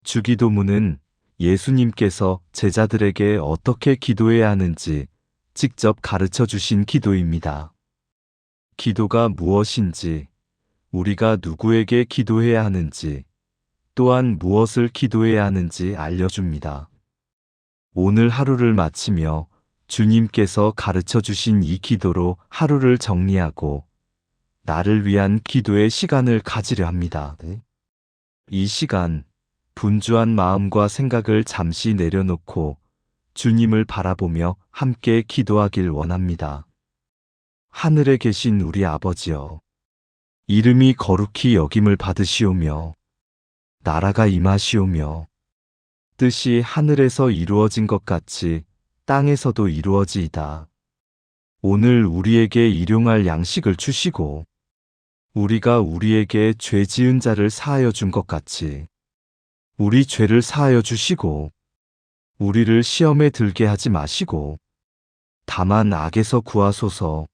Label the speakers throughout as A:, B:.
A: 주기도문은 예수님께서 제자들에게 어떻게 기도해야 하는지 직접 가르쳐 주신 기도입니다. 기도가 무엇인지, 우리가 누구에게 기도해야 하는지, 또한 무엇을 기도해야 하는지 알려줍니다. 오늘 하루를 마치며 주님께서 가르쳐 주신 이 기도로 하루를 정리하고 나를 위한 기도의 시간을 가지려 합니다. 이 시간, 분주한 마음과 생각을 잠시 내려놓고 주님을 바라보며 함께 기도하길 원합니다. 하늘에 계신 우리 아버지여, 이름이 거룩히 여김을 받으시오며 나라가 임하시오며 뜻이 하늘에서 이루어진 것 같이 땅에서도 이루어지이다. 오늘 우리에게 일용할 양식을 주시고 우리가 우리에게 죄 지은 자를 사하여 준 것 같이 우리 죄를 사하여 주시고 우리를 시험에 들게 하지 마시고 다만 악에서 구하소서.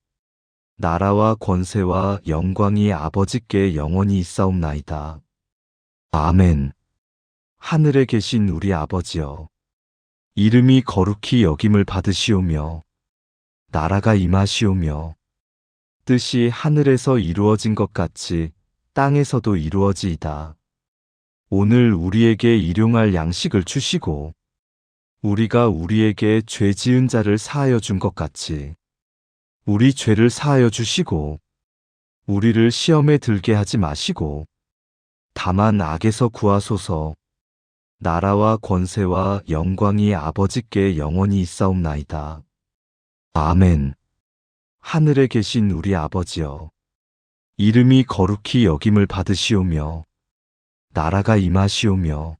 A: 나라와 권세와 영광이 아버지께 영원히 있사옵나이다. 아멘. 하늘에 계신 우리 아버지여, 이름이 거룩히 여김을 받으시오며 나라가 임하시오며 뜻이 하늘에서 이루어진 것 같이 땅에서도 이루어지이다. 오늘 우리에게 일용할 양식을 주시고 우리가 우리에게 죄 지은 자를 사하여 준 것 같이 우리 죄를 사하여 주시고 우리를 시험에 들게 하지 마시고 다만 악에서 구하소서. 나라와 권세와 영광이 아버지께 영원히 있사옵나이다. 아멘. 하늘에 계신 우리 아버지여, 이름이 거룩히 여김을 받으시오며 나라가 임하시오며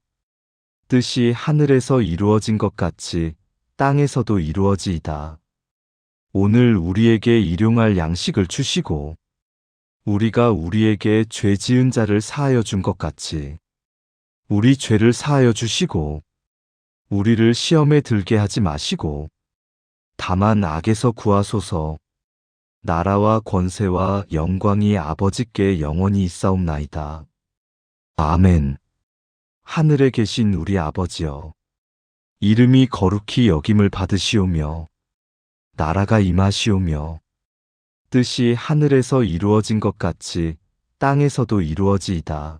A: 뜻이 하늘에서 이루어진 것 같이 땅에서도 이루어지이다. 오늘 우리에게 일용할 양식을 주시고 우리가 우리에게 죄 지은 자를 사하여 준 것 같이 우리 죄를 사하여 주시고 우리를 시험에 들게 하지 마시고 다만 악에서 구하소서. 나라와 권세와 영광이 아버지께 영원히 있사옵나이다. 아멘. 하늘에 계신 우리 아버지여, 이름이 거룩히 여김을 받으시오며 나라가 임하시오며 뜻이 하늘에서 이루어진 것 같이 땅에서도 이루어지이다.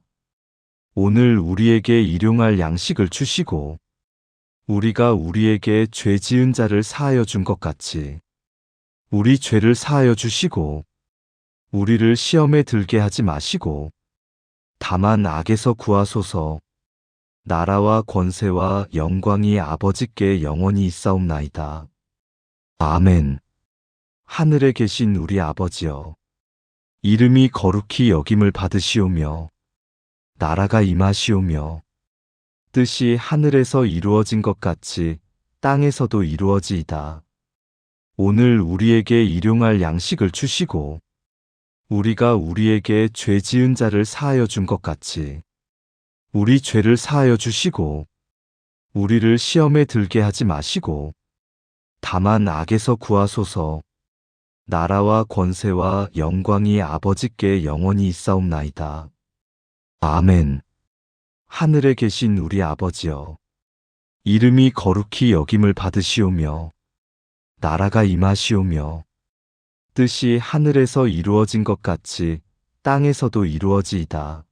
A: 오늘 우리에게 일용할 양식을 주시고 우리가 우리에게 죄 지은 자를 사하여 준 것 같이 우리 죄를 사하여 주시고 우리를 시험에 들게 하지 마시고 다만 악에서 구하소서. 나라와 권세와 영광이 아버지께 영원히 있사옵나이다. 아멘. 하늘에 계신 우리 아버지여, 이름이 거룩히 여김을 받으시오며 나라가 임하시오며 뜻이 하늘에서 이루어진 것 같이 땅에서도 이루어지이다. 오늘 우리에게 일용할 양식을 주시고 우리가 우리에게 죄 지은 자를 사하여 준 것 같이 우리 죄를 사하여 주시고 우리를 시험에 들게 하지 마시고 다만 악에서 구하소서. 나라와 권세와 영광이 아버지께 영원히 있사옵나이다. 아멘. 하늘에 계신 우리 아버지여, 이름이 거룩히 여김을 받으시오며 나라가 임하시오며 뜻이 하늘에서 이루어진 것 같이 땅에서도 이루어지이다.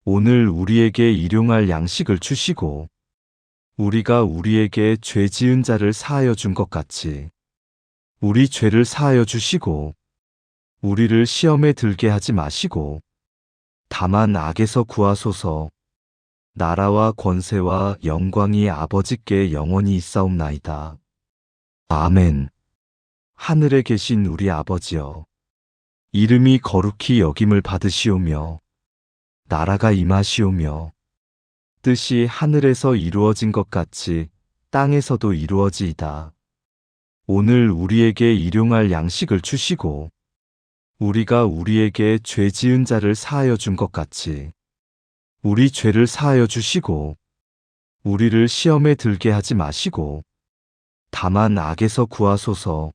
A: 오늘 우리에게 일용할 양식을 주시고 우리가 우리에게 죄 지은 자를 사하여 준 것 같이 우리 죄를 사하여 주시고 우리를 시험에 들게 하지 마시고 다만 악에서 구하소서. 나라와 권세와 영광이 아버지께 영원히 있사옵나이다. 아멘. 하늘에 계신 우리 아버지여, 이름이 거룩히 여김을 받으시오며 나라가 임하시오며 뜻이 하늘에서 이루어진 것 같이 땅에서도 이루어지이다. 오늘 우리에게 일용할 양식을 주시고 우리가 우리에게 죄 지은 자를 사하여 준 것 같이 우리 죄를 사하여 주시고 우리를 시험에 들게 하지 마시고 다만 악에서 구하소서.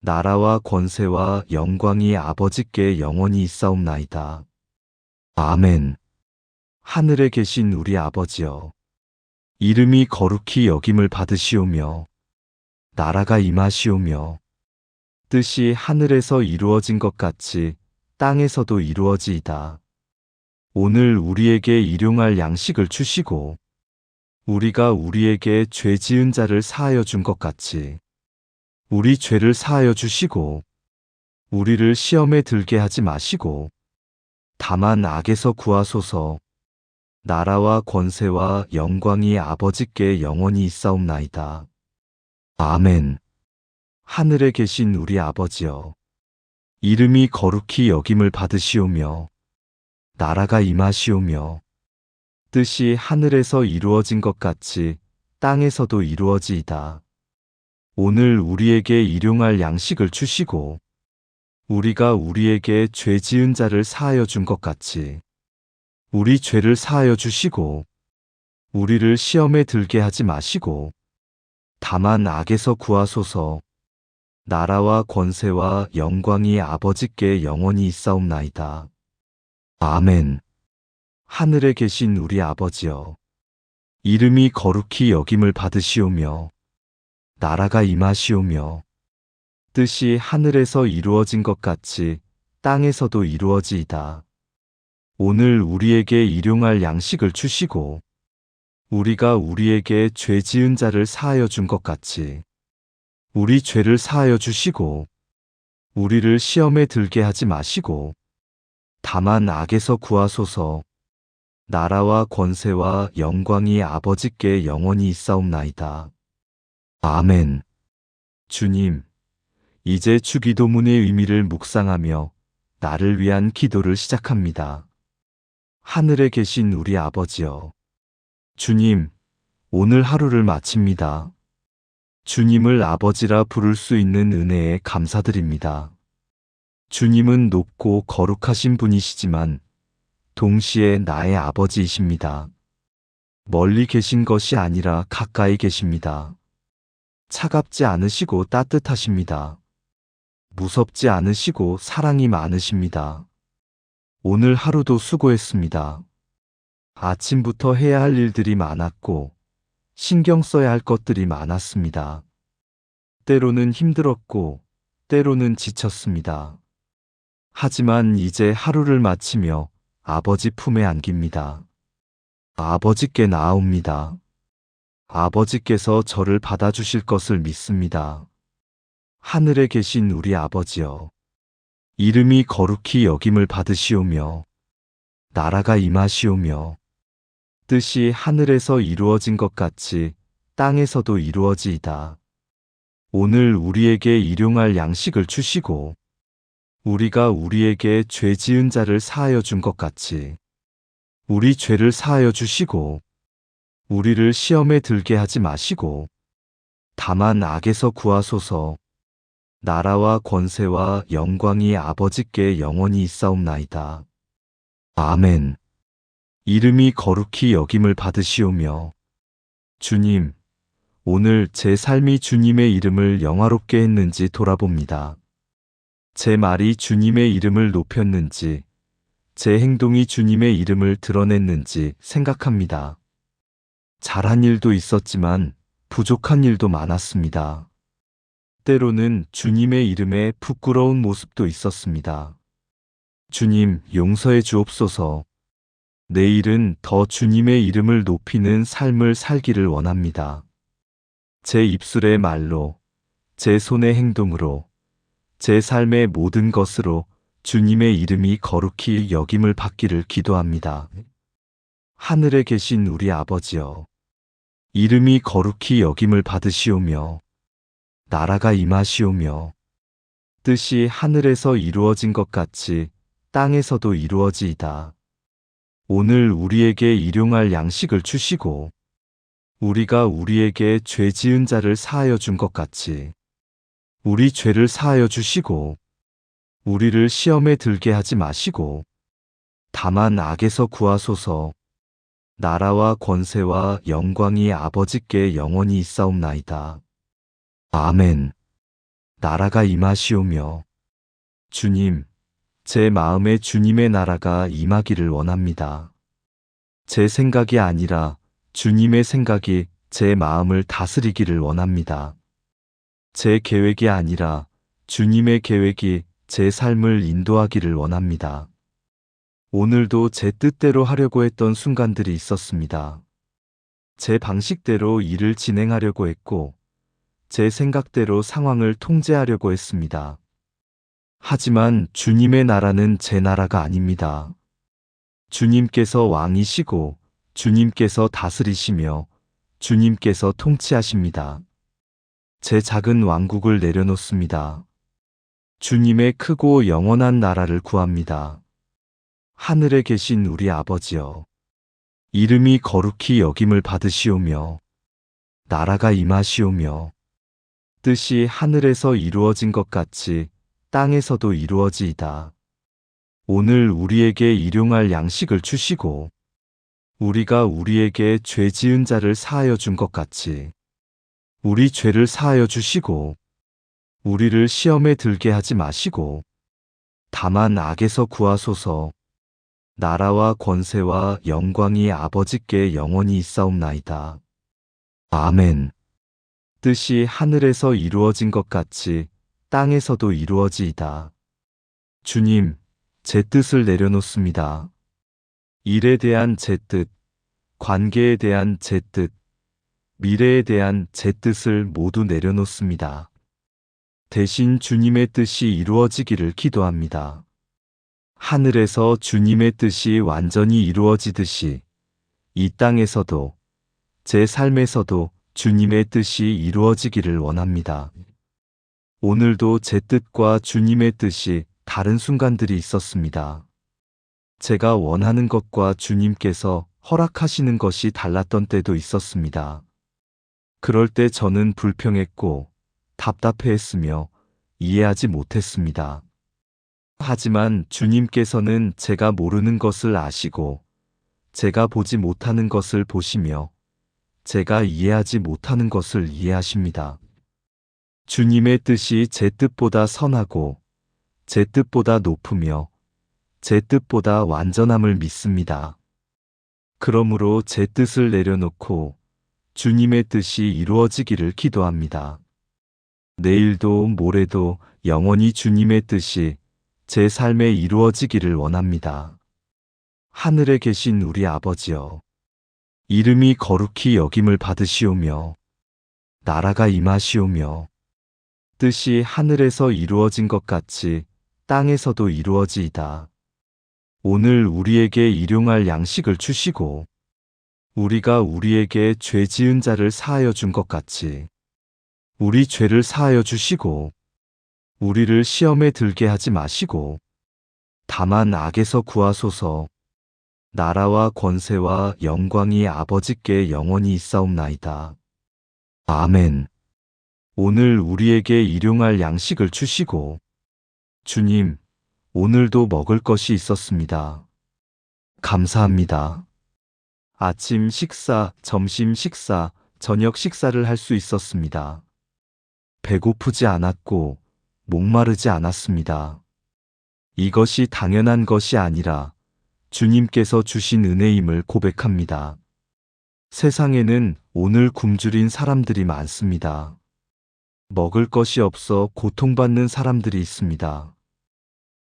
A: 나라와 권세와 영광이 아버지께 영원히 있사옵나이다. 아멘. 하늘에 계신 우리 아버지여, 이름이 거룩히 여김을 받으시오며, 나라가 임하시오며, 뜻이 하늘에서 이루어진 것 같이 땅에서도 이루어지이다. 오늘 우리에게 일용할 양식을 주시고, 우리가 우리에게 죄 지은 자를 사하여 준 것 같이, 우리 죄를 사하여 주시고, 우리를 시험에 들게 하지 마시고, 다만 악에서 구하소서. 나라와 권세와 영광이 아버지께 영원히 있사옵나이다. 아멘. 하늘에 계신 우리 아버지여, 이름이 거룩히 여김을 받으시오며, 나라가 임하시오며, 뜻이 하늘에서 이루어진 것 같이 땅에서도 이루어지이다. 오늘 우리에게 일용할 양식을 주시고, 우리가 우리에게 죄 지은 자를 사하여 준 것 같이, 우리 죄를 사하여 주시고, 우리를 시험에 들게 하지 마시고, 다만 악에서 구하소서. 나라와 권세와 영광이 아버지께 영원히 있사옵나이다. 아멘. 하늘에 계신 우리 아버지여, 이름이 거룩히 여김을 받으시오며, 나라가 임하시오며, 뜻이 하늘에서 이루어진 것 같이 땅에서도 이루어지이다. 오늘 우리에게 일용할 양식을 주시고, 우리가 우리에게 죄 지은 자를 사하여 준 것 같이, 우리 죄를 사하여 주시고, 우리를 시험에 들게 하지 마시고, 다만 악에서 구하소서. 나라와 권세와 영광이 아버지께 영원히 있사옵나이다. 아멘. 주님, 이제 주기도문의 의미를 묵상하며 나를 위한 기도를 시작합니다. 하늘에 계신 우리 아버지여, 주님, 오늘 하루를 마칩니다. 주님을 아버지라 부를 수 있는 은혜에 감사드립니다. 주님은 높고 거룩하신 분이시지만 동시에 나의 아버지이십니다. 멀리 계신 것이 아니라 가까이 계십니다. 차갑지 않으시고 따뜻하십니다. 무섭지 않으시고 사랑이 많으십니다. 오늘 하루도 수고했습니다. 아침부터 해야 할 일들이 많았고 신경 써야 할 것들이 많았습니다. 때로는 힘들었고 때로는 지쳤습니다. 하지만 이제 하루를 마치며 아버지 품에 안깁니다. 아버지께 나아옵니다. 아버지께서 저를 받아주실 것을 믿습니다. 하늘에 계신 우리 아버지여, 이름이 거룩히 여김을 받으시오며, 나라가 임하시오며, 뜻이 하늘에서 이루어진 것 같이 땅에서도 이루어지이다. 오늘 우리에게 일용할 양식을 주시고, 우리가 우리에게 죄 지은 자를 사하여 준 것 같이, 우리 죄를 사하여 주시고, 우리를 시험에 들게 하지 마시고, 다만 악에서 구하소서. 나라와 권세와 영광이 아버지께 영원히 있사옵나이다. 아멘. 이름이 거룩히 여김을 받으시오며, 주님, 오늘 제 삶이 주님의 이름을 영화롭게 했는지 돌아봅니다. 제 말이 주님의 이름을 높였는지, 제 행동이 주님의 이름을 드러냈는지 생각합니다. 잘한 일도 있었지만 부족한 일도 많았습니다. 때로는 주님의 이름에 부끄러운 모습도 있었습니다. 주님, 용서해 주옵소서. 내일은 더 주님의 이름을 높이는 삶을 살기를 원합니다. 제 입술의 말로, 제 손의 행동으로, 제 삶의 모든 것으로 주님의 이름이 거룩히 여김을 받기를 기도합니다. 하늘에 계신 우리 아버지여, 이름이 거룩히 여김을 받으시오며, 나라가 임하시오며, 뜻이 하늘에서 이루어진 것 같이 땅에서도 이루어지이다. 오늘 우리에게 일용할 양식을 주시고, 우리가 우리에게 죄 지은 자를 사하여 준 것 같이, 우리 죄를 사하여 주시고, 우리를 시험에 들게 하지 마시고, 다만 악에서 구하소서. 나라와 권세와 영광이 아버지께 영원히 있사옵나이다. 아멘. 나라가 임하시오며, 주님, 제 마음에 주님의 나라가 임하기를 원합니다. 제 생각이 아니라 주님의 생각이 제 마음을 다스리기를 원합니다. 제 계획이 아니라 주님의 계획이 제 삶을 인도하기를 원합니다. 오늘도 제 뜻대로 하려고 했던 순간들이 있었습니다. 제 방식대로 일을 진행하려고 했고, 제 생각대로 상황을 통제하려고 했습니다. 하지만 주님의 나라는 제 나라가 아닙니다. 주님께서 왕이시고, 주님께서 다스리시며, 주님께서 통치하십니다. 제 작은 왕국을 내려놓습니다. 주님의 크고 영원한 나라를 구합니다. 하늘에 계신 우리 아버지여, 이름이 거룩히 여김을 받으시오며, 나라가 임하시오며, 뜻이 하늘에서 이루어진 것 같이 땅에서도 이루어지이다. 오늘 우리에게 일용할 양식을 주시고, 우리가 우리에게 죄 지은 자를 사하여 준 것 같이, 우리 죄를 사하여 주시고, 우리를 시험에 들게 하지 마시고, 다만 악에서 구하소서. 나라와 권세와 영광이 아버지께 영원히 있사옵나이다. 아멘. 뜻이 하늘에서 이루어진 것 같이 땅에서도 이루어지이다. 주님, 제 뜻을 내려놓습니다. 일에 대한 제 뜻, 관계에 대한 제 뜻, 미래에 대한 제 뜻을 모두 내려놓습니다. 대신 주님의 뜻이 이루어지기를 기도합니다. 하늘에서 주님의 뜻이 완전히 이루어지듯이 이 땅에서도 제 삶에서도 주님의 뜻이 이루어지기를 원합니다. 오늘도 제 뜻과 주님의 뜻이 다른 순간들이 있었습니다. 제가 원하는 것과 주님께서 허락하시는 것이 달랐던 때도 있었습니다. 그럴 때 저는 불평했고 답답해했으며 이해하지 못했습니다. 하지만 주님께서는 제가 모르는 것을 아시고 제가 보지 못하는 것을 보시며 제가 이해하지 못하는 것을 이해하십니다. 주님의 뜻이 제 뜻보다 선하고 제 뜻보다 높으며 제 뜻보다 완전함을 믿습니다. 그러므로 제 뜻을 내려놓고 주님의 뜻이 이루어지기를 기도합니다. 내일도 모레도 영원히 주님의 뜻이 제 삶에 이루어지기를 원합니다. 하늘에 계신 우리 아버지여, 이름이 거룩히 여김을 받으시오며, 나라가 임하시오며, 뜻이 하늘에서 이루어진 것 같이 땅에서도 이루어지이다. 오늘 우리에게 일용할 양식을 주시고, 우리가 우리에게 죄 지은 자를 사하여 준 것 같이, 우리 죄를 사하여 주시고, 우리를 시험에 들게 하지 마시고, 다만 악에서 구하소서. 나라와 권세와 영광이 아버지께 영원히 있사옵나이다. 아멘. 오늘 우리에게 일용할 양식을 주시고, 주님, 오늘도 먹을 것이 있었습니다. 감사합니다. 아침 식사, 점심 식사, 저녁 식사를 할 수 있었습니다. 배고프지 않았고, 목마르지 않았습니다. 이것이 당연한 것이 아니라 주님께서 주신 은혜임을 고백합니다. 세상에는 오늘 굶주린 사람들이 많습니다. 먹을 것이 없어 고통받는 사람들이 있습니다.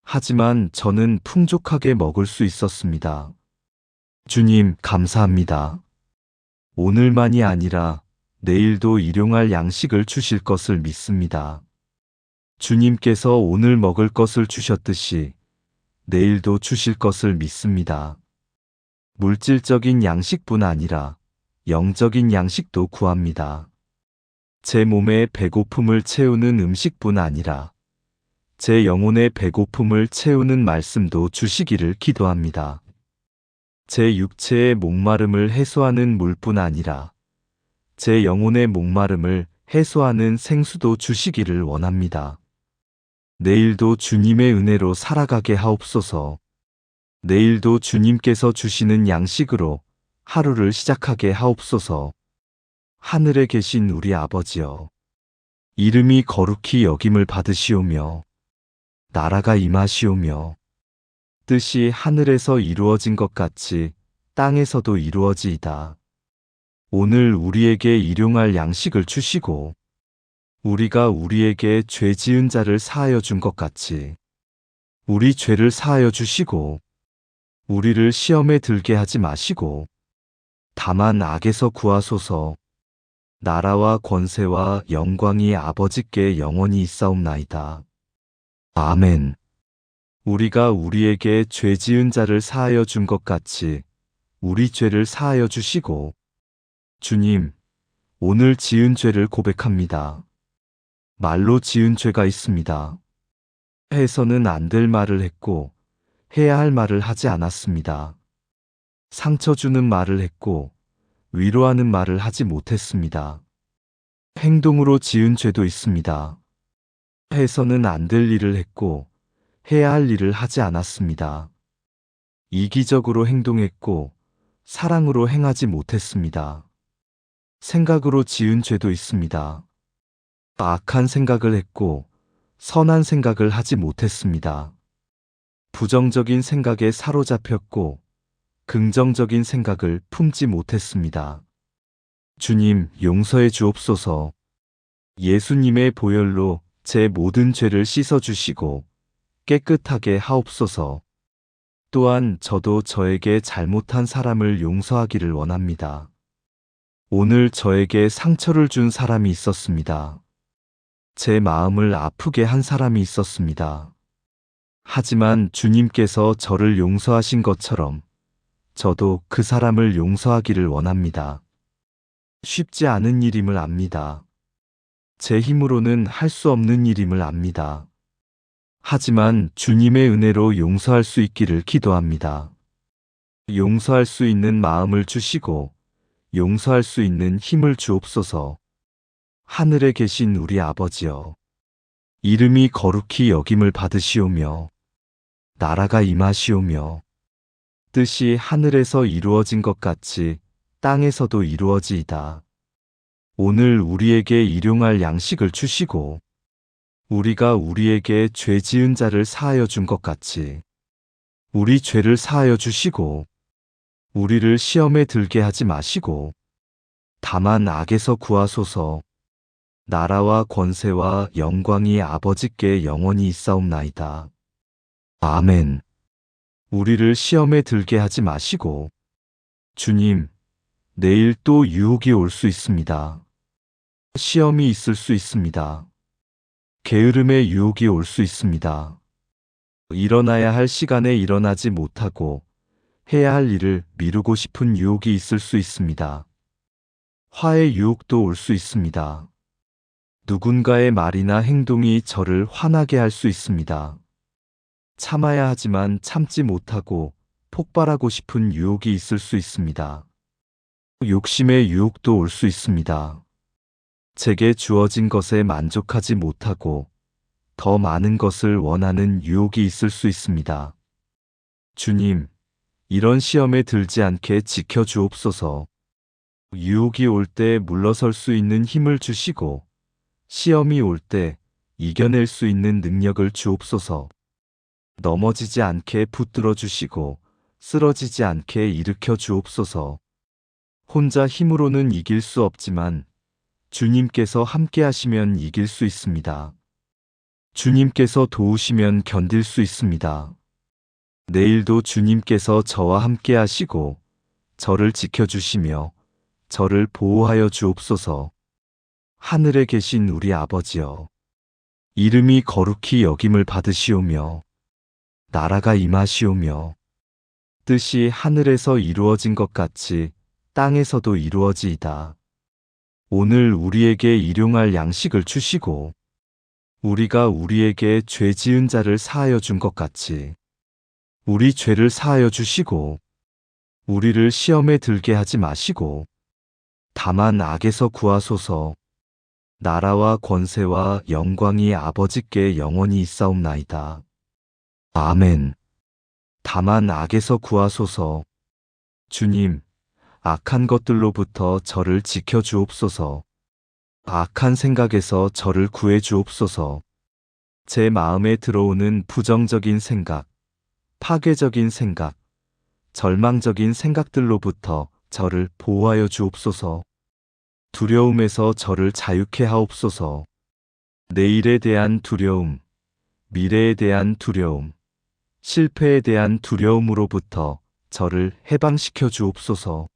A: 하지만 저는 풍족하게 먹을 수 있었습니다. 주님, 감사합니다. 오늘만이 아니라 내일도 일용할 양식을 주실 것을 믿습니다. 주님께서 오늘 먹을 것을 주셨듯이 내일도 주실 것을 믿습니다. 물질적인 양식뿐 아니라 영적인 양식도 구합니다. 제 몸의 배고픔을 채우는 음식뿐 아니라 제 영혼의 배고픔을 채우는 말씀도 주시기를 기도합니다. 제 육체의 목마름을 해소하는 물뿐 아니라 제 영혼의 목마름을 해소하는 생수도 주시기를 원합니다. 내일도 주님의 은혜로 살아가게 하옵소서. 내일도 주님께서 주시는 양식으로 하루를 시작하게 하옵소서. 하늘에 계신 우리 아버지여, 이름이 거룩히 여김을 받으시오며, 나라가 임하시오며, 뜻이 하늘에서 이루어진 것 같이 땅에서도 이루어지이다. 오늘 우리에게 일용할 양식을 주시고 우리가 우리에게 죄 지은 자를 사하여 준 것 같이 우리 죄를 사하여 주시고 우리를 시험에 들게 하지 마시고 다만 악에서 구하소서. 나라와 권세와 영광이 아버지께 영원히 있사옵나이다. 아멘. 우리가 우리에게 죄 지은 자를 사하여 준 것 같이 우리 죄를 사하여 주시고 주님, 오늘 지은 죄를 고백합니다. 말로 지은 죄가 있습니다. 해서는 안 될 말을 했고 해야 할 말을 하지 않았습니다. 상처 주는 말을 했고 위로하는 말을 하지 못했습니다. 행동으로 지은 죄도 있습니다. 해서는 안 될 일을 했고 해야 할 일을 하지 않았습니다. 이기적으로 행동했고 사랑으로 행하지 못했습니다. 생각으로 지은 죄도 있습니다. 악한 생각을 했고 선한 생각을 하지 못했습니다. 부정적인 생각에 사로잡혔고 긍정적인 생각을 품지 못했습니다. 주님, 용서해 주옵소서. 예수님의 보혈로 제 모든 죄를 씻어주시고 깨끗하게 하옵소서. 또한 저도 저에게 잘못한 사람을 용서하기를 원합니다. 오늘 저에게 상처를 준 사람이 있었습니다. 제 마음을 아프게 한 사람이 있었습니다. 하지만 주님께서 저를 용서하신 것처럼 저도 그 사람을 용서하기를 원합니다. 쉽지 않은 일임을 압니다. 제 힘으로는 할 수 없는 일임을 압니다. 하지만 주님의 은혜로 용서할 수 있기를 기도합니다. 용서할 수 있는 마음을 주시고 용서할 수 있는 힘을 주옵소서. 하늘에 계신 우리 아버지여, 이름이 거룩히 여김을 받으시오며 나라가 임하시오며 뜻이 하늘에서 이루어진 것 같이 땅에서도 이루어지이다. 오늘 우리에게 일용할 양식을 주시고 우리가 우리에게 죄 지은 자를 사하여 준 것 같이 우리 죄를 사하여 주시고 우리를 시험에 들게 하지 마시고 다만 악에서 구하소서. 나라와 권세와 영광이 아버지께 영원히 있사옵나이다. 아멘. 우리를 시험에 들게 하지 마시고 주님, 내일 또 유혹이 올 수 있습니다. 시험이 있을 수 있습니다. 게으름의 유혹이 올 수 있습니다. 일어나야 할 시간에 일어나지 못하고 해야 할 일을 미루고 싶은 유혹이 있을 수 있습니다. 화의 유혹도 올 수 있습니다. 누군가의 말이나 행동이 저를 화나게 할 수 있습니다. 참아야 하지만 참지 못하고 폭발하고 싶은 유혹이 있을 수 있습니다. 욕심의 유혹도 올 수 있습니다. 제게 주어진 것에 만족하지 못하고 더 많은 것을 원하는 유혹이 있을 수 있습니다. 주님, 이런 시험에 들지 않게 지켜주옵소서. 유혹이 올 때 물러설 수 있는 힘을 주시고 시험이 올 때 이겨낼 수 있는 능력을 주옵소서. 넘어지지 않게 붙들어 주시고 쓰러지지 않게 일으켜 주옵소서. 혼자 힘으로는 이길 수 없지만 주님께서 함께 하시면 이길 수 있습니다. 주님께서 도우시면 견딜 수 있습니다. 내일도 주님께서 저와 함께 하시고 저를 지켜주시며 저를 보호하여 주옵소서. 하늘에 계신 우리 아버지여, 이름이 거룩히 여김을 받으시오며 나라가 임하시오며 뜻이 하늘에서 이루어진 것 같이 땅에서도 이루어지이다. 오늘 우리에게 일용할 양식을 주시고 우리가 우리에게 죄 지은 자를 사하여 준 것 같이 우리 죄를 사하여 주시고 우리를 시험에 들게 하지 마시고 다만 악에서 구하소서. 나라와 권세와 영광이 아버지께 영원히 있사옵나이다. 아멘. 다만 악에서 구하소서. 주님, 악한 것들로부터 저를 지켜주옵소서. 악한 생각에서 저를 구해주옵소서. 제 마음에 들어오는 부정적인 생각, 파괴적인 생각, 절망적인 생각들로부터 저를 보호하여 주옵소서. 두려움에서 저를 자유케 하옵소서. 내일에 대한 두려움, 미래에 대한 두려움, 실패에 대한 두려움으로부터 저를 해방시켜 주옵소서.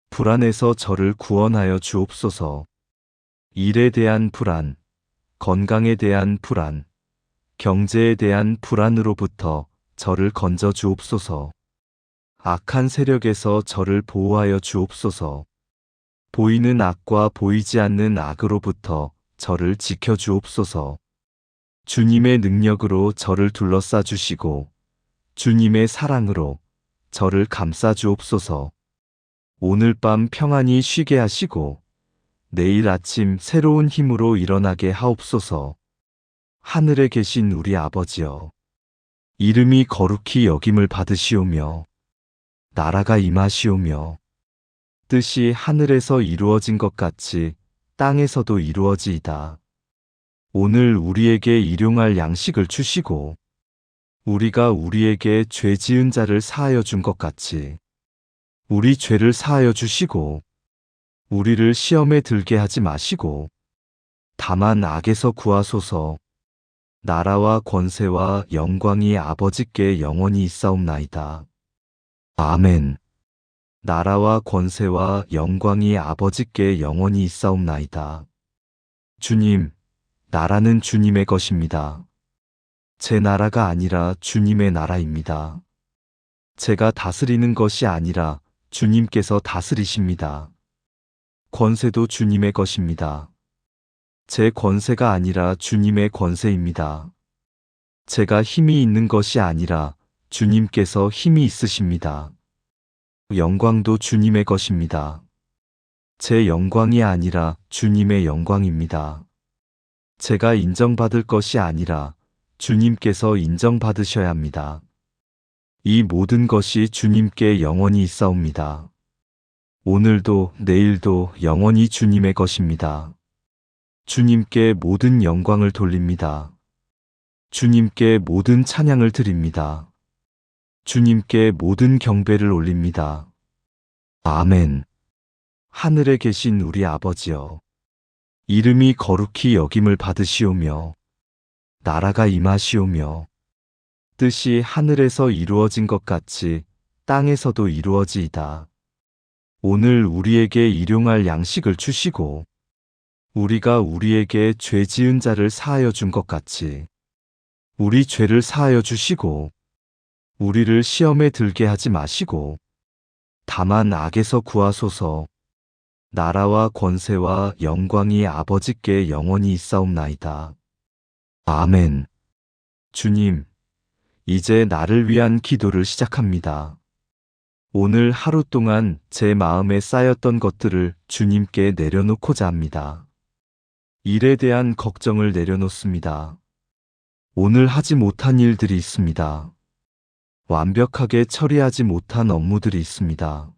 A: 불안에서 저를 구원하여 주옵소서. 일에 대한 불안, 건강에 대한 불안, 경제에 대한 불안으로부터 저를 건져 주옵소서. 악한 세력에서 저를 보호하여 주옵소서. 보이는 악과 보이지 않는 악으로부터 저를 지켜 주옵소서. 주님의 능력으로 저를 둘러싸 주시고 주님의 사랑으로 저를 감싸 주옵소서. 오늘 밤 평안히 쉬게 하시고 내일 아침 새로운 힘으로 일어나게 하옵소서. 하늘에 계신 우리 아버지여, 이름이 거룩히 여김을 받으시오며 나라가 임하시오며 뜻이 하늘에서 이루어진 것 같이 땅에서도 이루어지이다. 오늘 우리에게 일용할 양식을 주시고 우리가 우리에게 죄 지은 자를 사하여 준 것 같이 우리 죄를 사하여 주시고 우리를 시험에 들게 하지 마시고 다만 악에서 구하소서. 나라와 권세와 영광이 아버지께 영원히 있사옵나이다. 아멘. 나라와 권세와 영광이 아버지께 영원히 있사옵나이다. 주님, 나라는 주님의 것입니다. 제 나라가 아니라 주님의 나라입니다. 제가 다스리는 것이 아니라 주님께서 다스리십니다. 권세도 주님의 것입니다. 제 권세가 아니라 주님의 권세입니다. 제가 힘이 있는 것이 아니라 주님께서 힘이 있으십니다. 영광도 주님의 것입니다. 제 영광이 아니라 주님의 영광입니다. 제가 인정받을 것이 아니라 주님께서 인정받으셔야 합니다. 이 모든 것이 주님께 영원히 있사옵니다. 오늘도 내일도 영원히 주님의 것입니다. 주님께 모든 영광을 돌립니다. 주님께 모든 찬양을 드립니다. 주님께 모든 경배를 올립니다. 아멘. 하늘에 계신 우리 아버지여, 이름이 거룩히 여김을 받으시오며 나라가 임하시오며 뜻이 하늘에서 이루어진 것 같이 땅에서도 이루어지이다. 오늘 우리에게 일용할 양식을 주시고 우리가 우리에게 죄 지은 자를 사하여 준 것 같이 우리 죄를 사하여 주시고 우리를 시험에 들게 하지 마시고 다만 악에서 구하소서. 나라와 권세와 영광이 아버지께 영원히 있사옵나이다. 아멘. 주님, 이제 나를 위한 기도를 시작합니다. 오늘 하루 동안 제 마음에 쌓였던 것들을 주님께 내려놓고자 합니다. 일에 대한 걱정을 내려놓습니다. 오늘 하지 못한 일들이 있습니다. 완벽하게 처리하지 못한 업무들이 있습니다.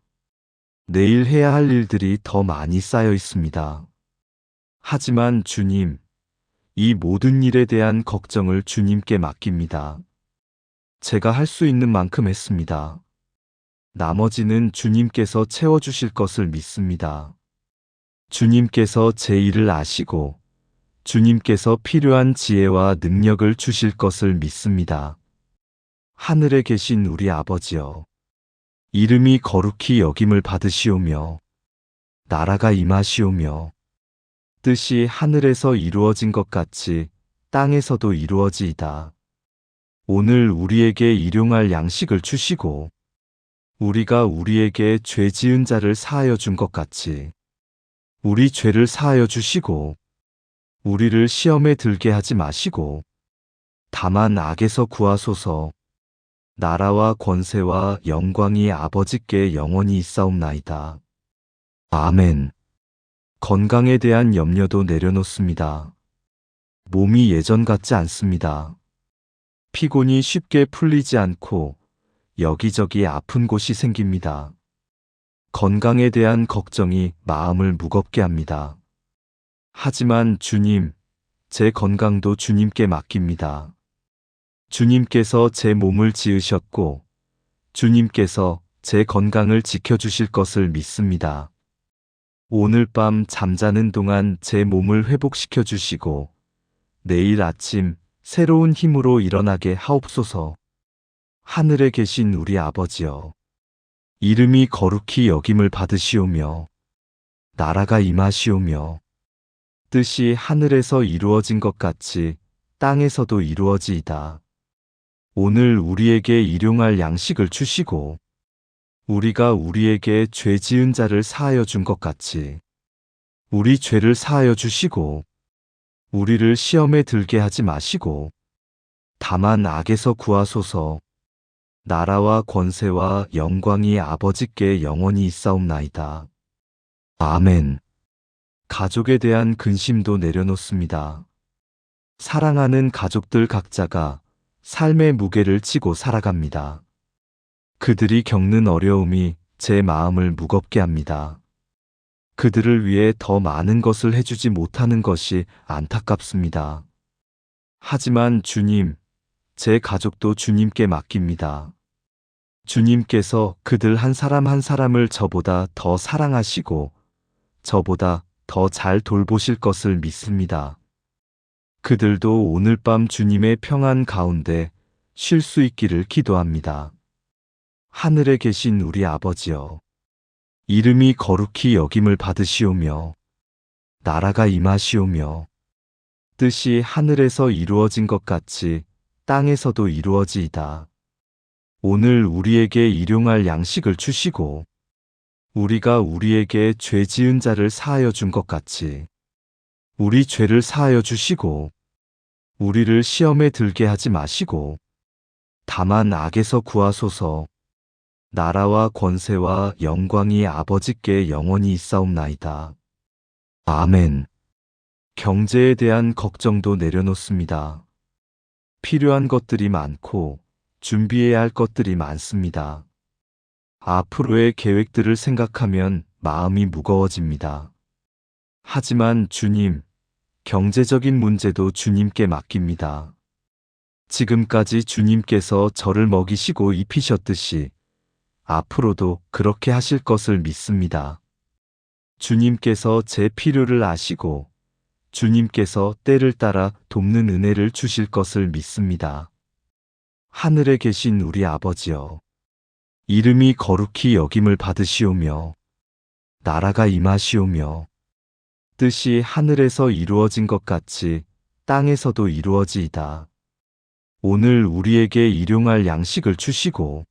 A: 내일 해야 할 일들이 더 많이 쌓여 있습니다. 하지만 주님, 이 모든 일에 대한 걱정을 주님께 맡깁니다. 제가 할 수 있는 만큼 했습니다. 나머지는 주님께서 채워주실 것을 믿습니다. 주님께서 제 일을 아시고 주님께서 필요한 지혜와 능력을 주실 것을 믿습니다. 하늘에 계신 우리 아버지여, 이름이 거룩히 여김을 받으시오며 나라가 임하시오며 뜻이 하늘에서 이루어진 것 같이 땅에서도 이루어지이다. 오늘 우리에게 일용할 양식을 주시고 우리가 우리에게 죄 지은 자를 사하여 준 것 같이 우리 죄를 사하여 주시고 우리를 시험에 들게 하지 마시고 다만 악에서 구하소서. 나라와 권세와 영광이 아버지께 영원히 있사옵나이다. 아멘. 건강에 대한 염려도 내려놓습니다. 몸이 예전 같지 않습니다. 피곤이 쉽게 풀리지 않고 여기저기 아픈 곳이 생깁니다. 건강에 대한 걱정이 마음을 무겁게 합니다. 하지만 주님, 제 건강도 주님께 맡깁니다. 주님께서 제 몸을 지으셨고 주님께서 제 건강을 지켜주실 것을 믿습니다. 오늘 밤 잠자는 동안 제 몸을 회복시켜 주시고 내일 아침 새로운 힘으로 일어나게 하옵소서. 하늘에 계신 우리 아버지여, 이름이 거룩히 여김을 받으시오며 나라가 임하시오며 뜻이 하늘에서 이루어진 것 같이 땅에서도 이루어지이다. 오늘 우리에게 일용할 양식을 주시고 우리가 우리에게 죄 지은 자를 사하여 준 것 같이 우리 죄를 사하여 주시고 우리를 시험에 들게 하지 마시고 다만 악에서 구하소서. 나라와 권세와 영광이 아버지께 영원히 있사옵나이다. 아멘. 가족에 대한 근심도 내려놓습니다. 사랑하는 가족들 각자가 삶의 무게를 지고 살아갑니다. 그들이 겪는 어려움이 제 마음을 무겁게 합니다. 그들을 위해 더 많은 것을 해주지 못하는 것이 안타깝습니다. 하지만 주님, 제 가족도 주님께 맡깁니다. 주님께서 그들 한 사람 한 사람을 저보다 더 사랑하시고 저보다 더 잘 돌보실 것을 믿습니다. 그들도 오늘 밤 주님의 평안 가운데 쉴 수 있기를 기도합니다. 하늘에 계신 우리 아버지여, 이름이 거룩히 여김을 받으시오며 나라가 임하시오며 뜻이 하늘에서 이루어진 것 같이 땅에서도 이루어지이다. 오늘 우리에게 일용할 양식을 주시고 우리가 우리에게 죄 지은 자를 사하여 준 것 같이 우리 죄를 사하여 주시고 우리를 시험에 들게 하지 마시고 다만 악에서 구하소서. 나라와 권세와 영광이 아버지께 영원히 있사옵나이다. 아멘. 경제에 대한 걱정도 내려놓습니다. 필요한 것들이 많고 준비해야 할 것들이 많습니다. 앞으로의 계획들을 생각하면 마음이 무거워집니다. 하지만 주님, 경제적인 문제도 주님께 맡깁니다. 지금까지 주님께서 저를 먹이시고 입히셨듯이 앞으로도 그렇게 하실 것을 믿습니다. 주님께서 제 필요를 아시고 주님께서 때를 따라 돕는 은혜를 주실 것을 믿습니다. 하늘에 계신 우리 아버지여, 이름이 거룩히 여김을 받으시오며 나라가 임하시오며 뜻이 하늘에서 이루어진 것 같이 땅에서도 이루어지이다. 오늘 우리에게 일용할 양식을 주시고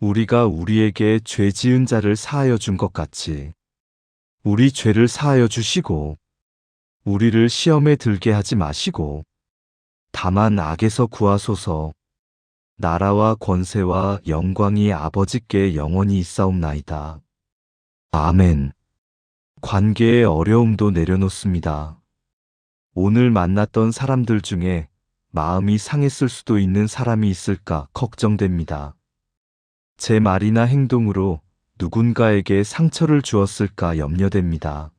A: 우리가 우리에게 죄 지은 자를 사하여 준 것 같이 우리 죄를 사하여 주시고 우리를 시험에 들게 하지 마시고 다만 악에서 구하소서. 나라와 권세와 영광이 아버지께 영원히 있사옵나이다. 아멘. 관계의 어려움도 내려놓습니다. 오늘 만났던 사람들 중에 마음이 상했을 수도 있는 사람이 있을까 걱정됩니다. 제 말이나 행동으로 누군가에게 상처를 주었을까 염려됩니다.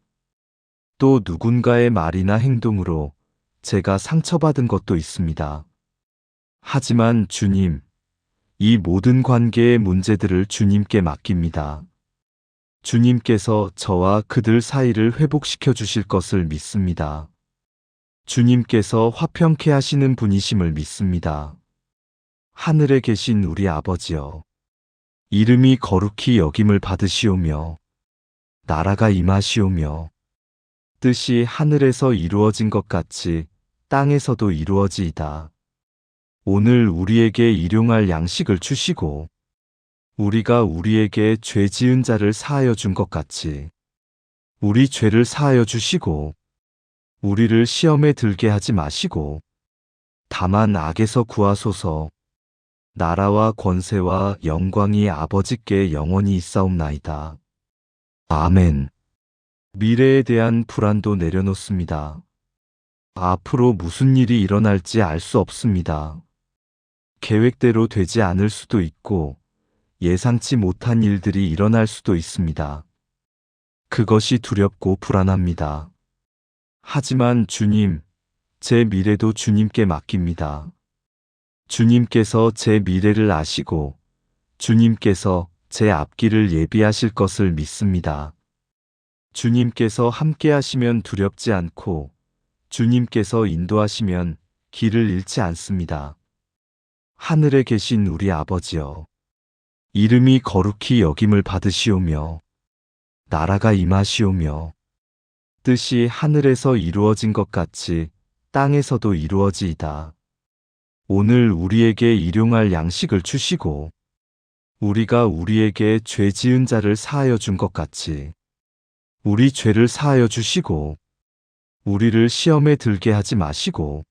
A: 또 누군가의 말이나 행동으로 제가 상처받은 것도 있습니다. 하지만 주님, 이 모든 관계의 문제들을 주님께 맡깁니다. 주님께서 저와 그들 사이를 회복시켜 주실 것을 믿습니다. 주님께서 화평케 하시는 분이심을 믿습니다. 하늘에 계신 우리 아버지여, 이름이 거룩히 여김을 받으시오며 나라가 임하시오며 뜻이 하늘에서 이루어진 것 같이 땅에서도 이루어지이다. 오늘 우리에게 일용할 양식을 주시고 우리가 우리에게 죄 지은 자를 사하여 준 것 같이 우리 죄를 사하여 주시고 우리를 시험에 들게 하지 마시고 다만 악에서 구하소서. 나라와 권세와 영광이 아버지께 영원히 있사옵나이다. 아멘. 미래에 대한 불안도 내려놓습니다. 앞으로 무슨 일이 일어날지 알 수 없습니다. 계획대로 되지 않을 수도 있고 예상치 못한 일들이 일어날 수도 있습니다. 그것이 두렵고 불안합니다. 하지만 주님, 제 미래도 주님께 맡깁니다. 주님께서 제 미래를 아시고 주님께서 제 앞길을 예비하실 것을 믿습니다. 주님께서 함께 하시면 두렵지 않고 주님께서 인도하시면 길을 잃지 않습니다. 하늘에 계신 우리 아버지여, 이름이 거룩히 여김을 받으시오며 나라가 임하시오며 뜻이 하늘에서 이루어진 것 같이 땅에서도 이루어지이다. 오늘 우리에게 일용할 양식을 주시고 우리가 우리에게 죄 지은 자를 사하여 준 것 같이 우리 죄를 사하여 주시고 우리를 시험에 들게 하지 마시고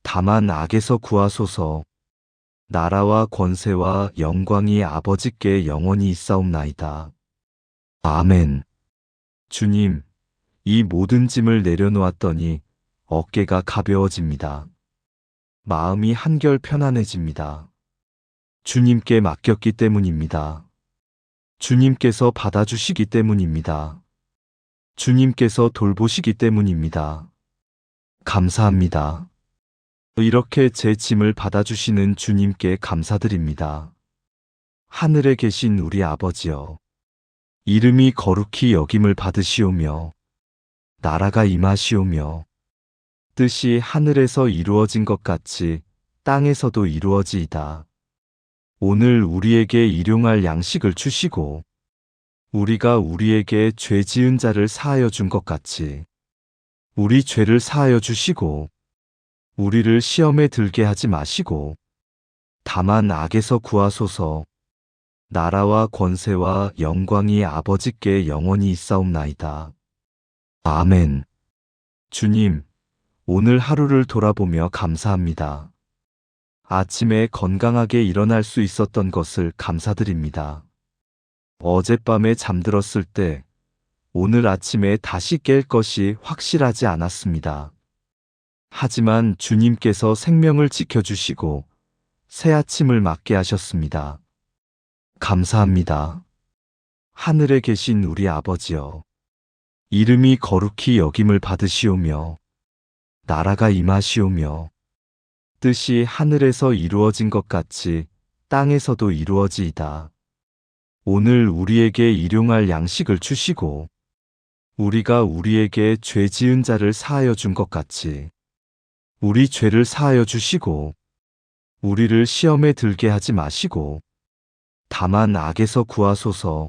A: 다만 악에서 구하소서. 나라와 권세와 영광이 아버지께 영원히 있사옵나이다. 아멘. 주님, 이 모든 짐을 내려놓았더니 어깨가 가벼워집니다. 마음이 한결 편안해집니다. 주님께 맡겼기 때문입니다. 주님께서 받아주시기 때문입니다. 주님께서 돌보시기 때문입니다. 감사합니다. 이렇게 제 짐을 받아주시는 주님께 감사드립니다. 하늘에 계신 우리 아버지여, 이름이 거룩히 여김을 받으시오며 나라가 임하시오며 뜻이 하늘에서 이루어진 것 같이 땅에서도 이루어지이다. 오늘 우리에게 일용할 양식을 주시고 우리가 우리에게 죄 지은 자를 사하여 준 것 같이 우리 죄를 사하여 주시고 우리를 시험에 들게 하지 마시고 다만 악에서 구하소서. 나라와 권세와 영광이 아버지께 영원히 있사옵나이다. 아멘. 주님, 오늘 하루를 돌아보며 감사합니다. 아침에 건강하게 일어날 수 있었던 것을 감사드립니다. 어젯밤에 잠들었을 때 오늘 아침에 다시 깰 것이 확실하지 않았습니다. 하지만 주님께서 생명을 지켜주시고 새 아침을 맞게 하셨습니다. 감사합니다. 하늘에 계신 우리 아버지여, 이름이 거룩히 여김을 받으시오며 나라가 임하시오며 뜻이 하늘에서 이루어진 것 같이 땅에서도 이루어지이다. 오늘 우리에게 일용할 양식을 주시고 우리가 우리에게 죄 지은 자를 사하여 준 것 같이 우리 죄를 사하여 주시고 우리를 시험에 들게 하지 마시고 다만 악에서 구하소서.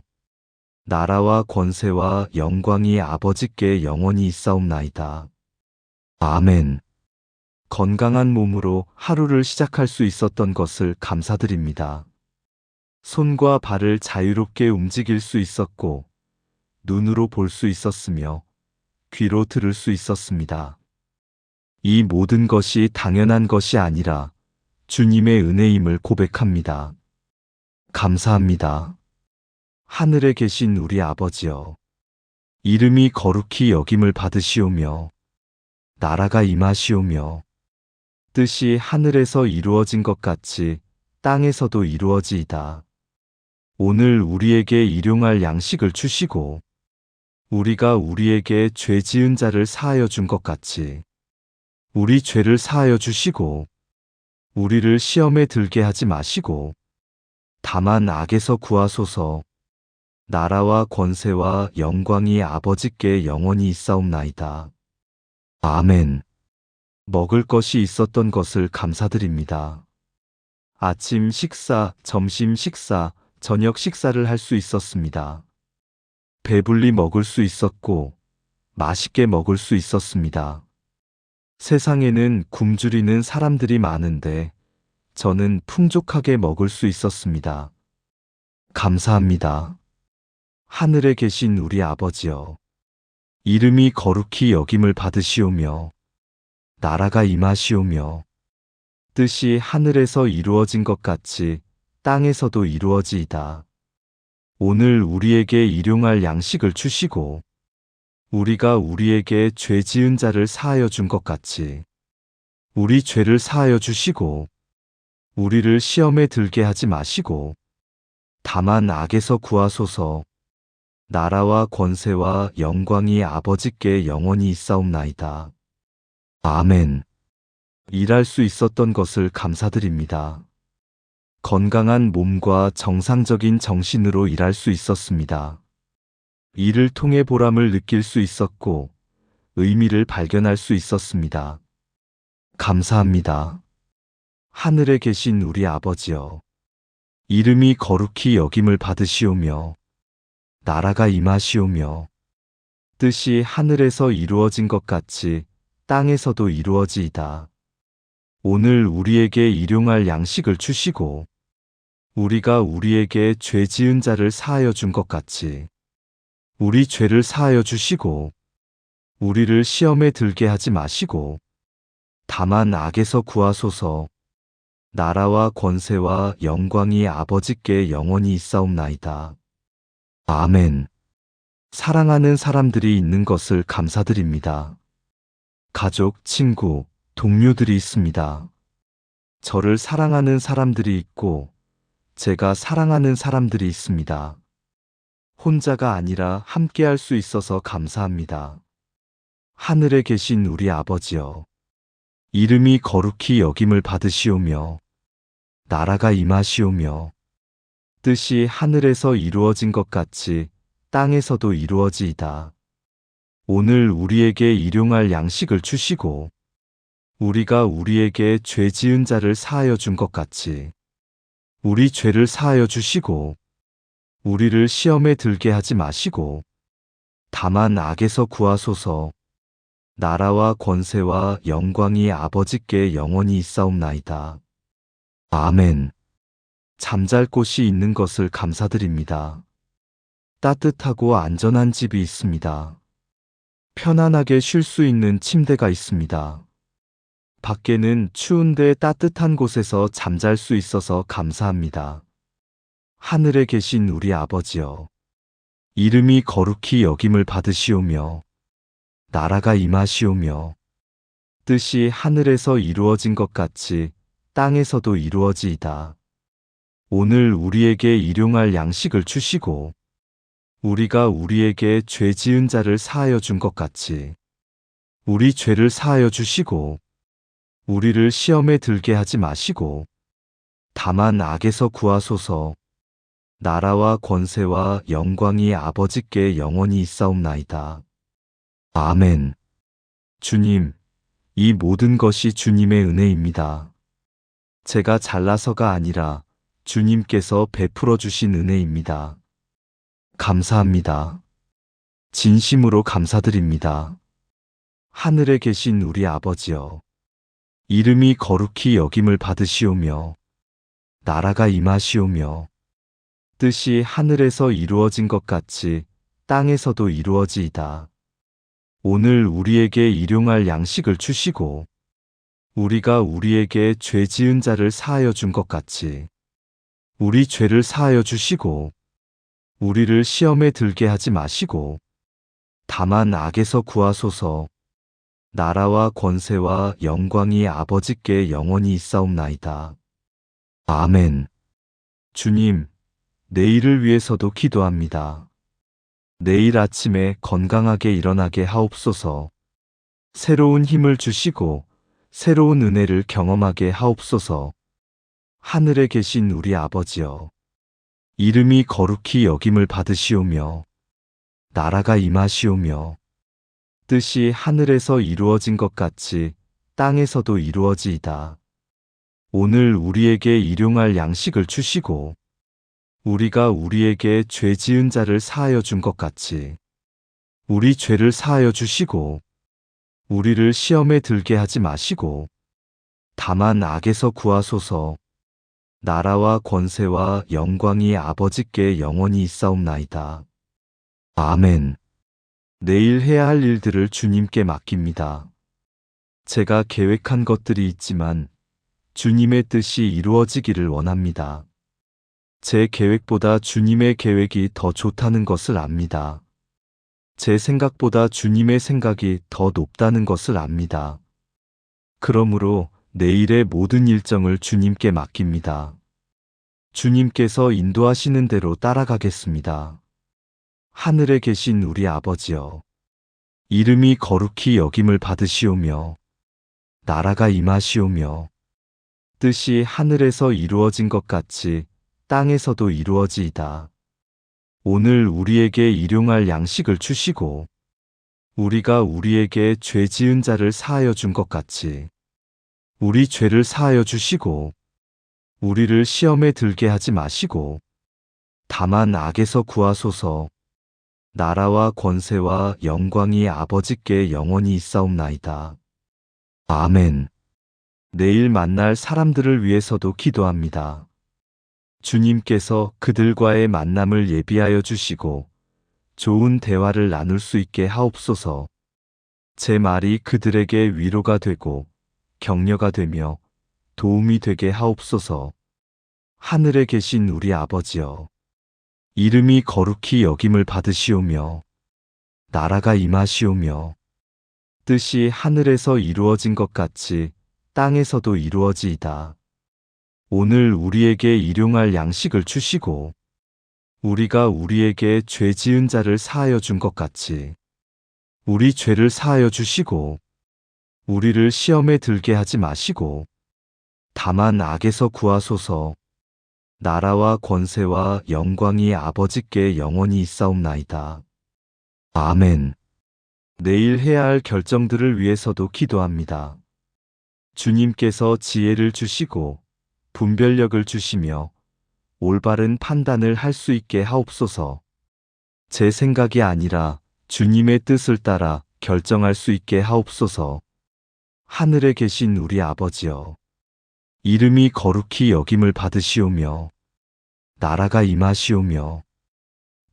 A: 나라와 권세와 영광이 아버지께 영원히 있사옵나이다. 아멘. 건강한 몸으로 하루를 시작할 수 있었던 것을 감사드립니다. 손과 발을 자유롭게 움직일 수 있었고 눈으로 볼 수 있었으며 귀로 들을 수 있었습니다. 이 모든 것이 당연한 것이 아니라 주님의 은혜임을 고백합니다. 감사합니다. 하늘에 계신 우리 아버지여, 이름이 거룩히 여김을 받으시오며 나라가 임하시오며 뜻이 하늘에서 이루어진 것 같이 땅에서도 이루어지이다. 오늘 우리에게 일용할 양식을 주시고 우리가 우리에게 죄 지은 자를 사하여 준 것 같이 우리 죄를 사하여 주시고 우리를 시험에 들게 하지 마시고 다만 악에서 구하소서. 나라와 권세와 영광이 아버지께 영원히 있사옵나이다. 아멘. 먹을 것이 있었던 것을 감사드립니다. 아침 식사, 점심 식사, 저녁 식사를 할 수 있었습니다. 배불리 먹을 수 있었고 맛있게 먹을 수 있었습니다. 세상에는 굶주리는 사람들이 많은데 저는 풍족하게 먹을 수 있었습니다. 감사합니다. 하늘에 계신 우리 아버지여, 이름이 거룩히 여김을 받으시오며 나라가 임하시오며 뜻이 하늘에서 이루어진 것 같이 땅에서도 이루어지이다. 오늘 우리에게 일용할 양식을 주시고 우리가 우리에게 죄 지은 자를 사하여 준 것 같이 우리 죄를 사하여 주시고 우리를 시험에 들게 하지 마시고 다만 악에서 구하소서. 나라와 권세와 영광이 아버지께 영원히 있사옵나이다. 아멘. 일할 수 있었던 것을 감사드립니다. 건강한 몸과 정상적인 정신으로 일할 수 있었습니다. 일을 통해 보람을 느낄 수 있었고 의미를 발견할 수 있었습니다. 감사합니다. 하늘에 계신 우리 아버지여, 이름이 거룩히 여김을 받으시오며 나라가 임하시오며 뜻이 하늘에서 이루어진 것 같이 땅에서도 이루어지이다. 오늘 우리에게 일용할 양식을 주시고 우리가 우리에게 죄 지은 자를 사하여 준 것 같이 우리 죄를 사하여 주시고 우리를 시험에 들게 하지 마시고 다만 악에서 구하소서. 나라와 권세와 영광이 아버지께 영원히 있사옵나이다. 아멘. 사랑하는 사람들이 있는 것을 감사드립니다. 가족, 친구, 동료들이 있습니다. 저를 사랑하는 사람들이 있고 제가 사랑하는 사람들이 있습니다. 혼자가 아니라 함께할 수 있어서 감사합니다. 하늘에 계신 우리 아버지여, 이름이 거룩히 여김을 받으시오며 나라가 임하시오며 뜻이 하늘에서 이루어진 것 같이 땅에서도 이루어지이다. 오늘 우리에게 일용할 양식을 주시고 우리가 우리에게 죄 지은 자를 사하여 준 것 같이 우리 죄를 사하여 주시고 우리를 시험에 들게 하지 마시고 다만 악에서 구하소서. 나라와 권세와 영광이 아버지께 영원히 있사옵나이다. 아멘. 잠잘 곳이 있는 것을 감사드립니다. 따뜻하고 안전한 집이 있습니다. 편안하게 쉴 수 있는 침대가 있습니다. 밖에는 추운데 따뜻한 곳에서 잠잘 수 있어서 감사합니다. 하늘에 계신 우리 아버지여, 이름이 거룩히 여김을 받으시오며 나라가 임하시오며 뜻이 하늘에서 이루어진 것 같이 땅에서도 이루어지이다. 오늘 우리에게 일용할 양식을 주시고 우리가 우리에게 죄 지은 자를 사하여 준 것 같이 우리 죄를 사하여 주시고 우리를 시험에 들게 하지 마시고 다만 악에서 구하소서. 나라와 권세와 영광이 아버지께 영원히 있사옵나이다. 아멘. 주님, 이 모든 것이 주님의 은혜입니다. 제가 잘나서가 아니라 주님께서 베풀어 주신 은혜입니다. 감사합니다. 진심으로 감사드립니다. 하늘에 계신 우리 아버지여, 이름이 거룩히 여김을 받으시오며 나라가 임하시오며 뜻이 하늘에서 이루어진 것 같이 땅에서도 이루어지이다. 오늘 우리에게 일용할 양식을 주시고 우리가 우리에게 죄 지은 자를 사하여 준 것 같이 우리 죄를 사하여 주시고 우리를 시험에 들게 하지 마시고 다만 악에서 구하소서. 나라와 권세와 영광이 아버지께 영원히 있사옵나이다. 아멘. 주님, 내일을 위해서도 기도합니다. 내일 아침에 건강하게 일어나게 하옵소서. 새로운 힘을 주시고 새로운 은혜를 경험하게 하옵소서. 하늘에 계신 우리 아버지여, 이름이 거룩히 여김을 받으시오며 나라가 임하시오며 뜻이 하늘에서 이루어진 것 같이 땅에서도 이루어지이다. 오늘 우리에게 일용할 양식을 주시고 우리가 우리에게 죄 지은 자를 사하여 준 것 같이 우리 죄를 사하여 주시고 우리를 시험에 들게 하지 마시고 다만 악에서 구하소서. 나라와 권세와 영광이 아버지께 영원히 있사옵나이다. 아멘. 내일 해야 할 일들을 주님께 맡깁니다. 제가 계획한 것들이 있지만 주님의 뜻이 이루어지기를 원합니다. 제 계획보다 주님의 계획이 더 좋다는 것을 압니다. 제 생각보다 주님의 생각이 더 높다는 것을 압니다. 그러므로 내일의 모든 일정을 주님께 맡깁니다. 주님께서 인도하시는 대로 따라가겠습니다. 하늘에 계신 우리 아버지여, 이름이 거룩히 여김을 받으시오며 나라가 임하시오며 뜻이 하늘에서 이루어진 것 같이 땅에서도 이루어지이다. 오늘 우리에게 일용할 양식을 주시고 우리가 우리에게 죄 지은 자를 사하여 준 것 같이 우리 죄를 사하여 주시고 우리를 시험에 들게 하지 마시고 다만 악에서 구하소서. 나라와 권세와 영광이 아버지께 영원히 있사옵나이다. 아멘. 내일 만날 사람들을 위해서도 기도합니다. 주님께서 그들과의 만남을 예비하여 주시고 좋은 대화를 나눌 수 있게 하옵소서. 제 말이 그들에게 위로가 되고 격려가 되며 도움이 되게 하옵소서. 하늘에 계신 우리 아버지여, 이름이 거룩히 여김을 받으시오며 나라가 임하시오며 뜻이 하늘에서 이루어진 것 같이 땅에서도 이루어지이다. 오늘 우리에게 일용할 양식을 주시고 우리가 우리에게 죄 지은 자를 사하여 준 것 같이 우리 죄를 사하여 주시고 우리를 시험에 들게 하지 마시고 다만 악에서 구하소서. 나라와 권세와 영광이 아버지께 영원히 있사옵나이다. 아멘. 내일 해야 할 결정들을 위해서도 기도합니다. 주님께서 지혜를 주시고 분별력을 주시며 올바른 판단을 할 수 있게 하옵소서. 제 생각이 아니라 주님의 뜻을 따라 결정할 수 있게 하옵소서. 하늘에 계신 우리 아버지여, 이름이 거룩히 여김을 받으시오며 나라가 임하시오며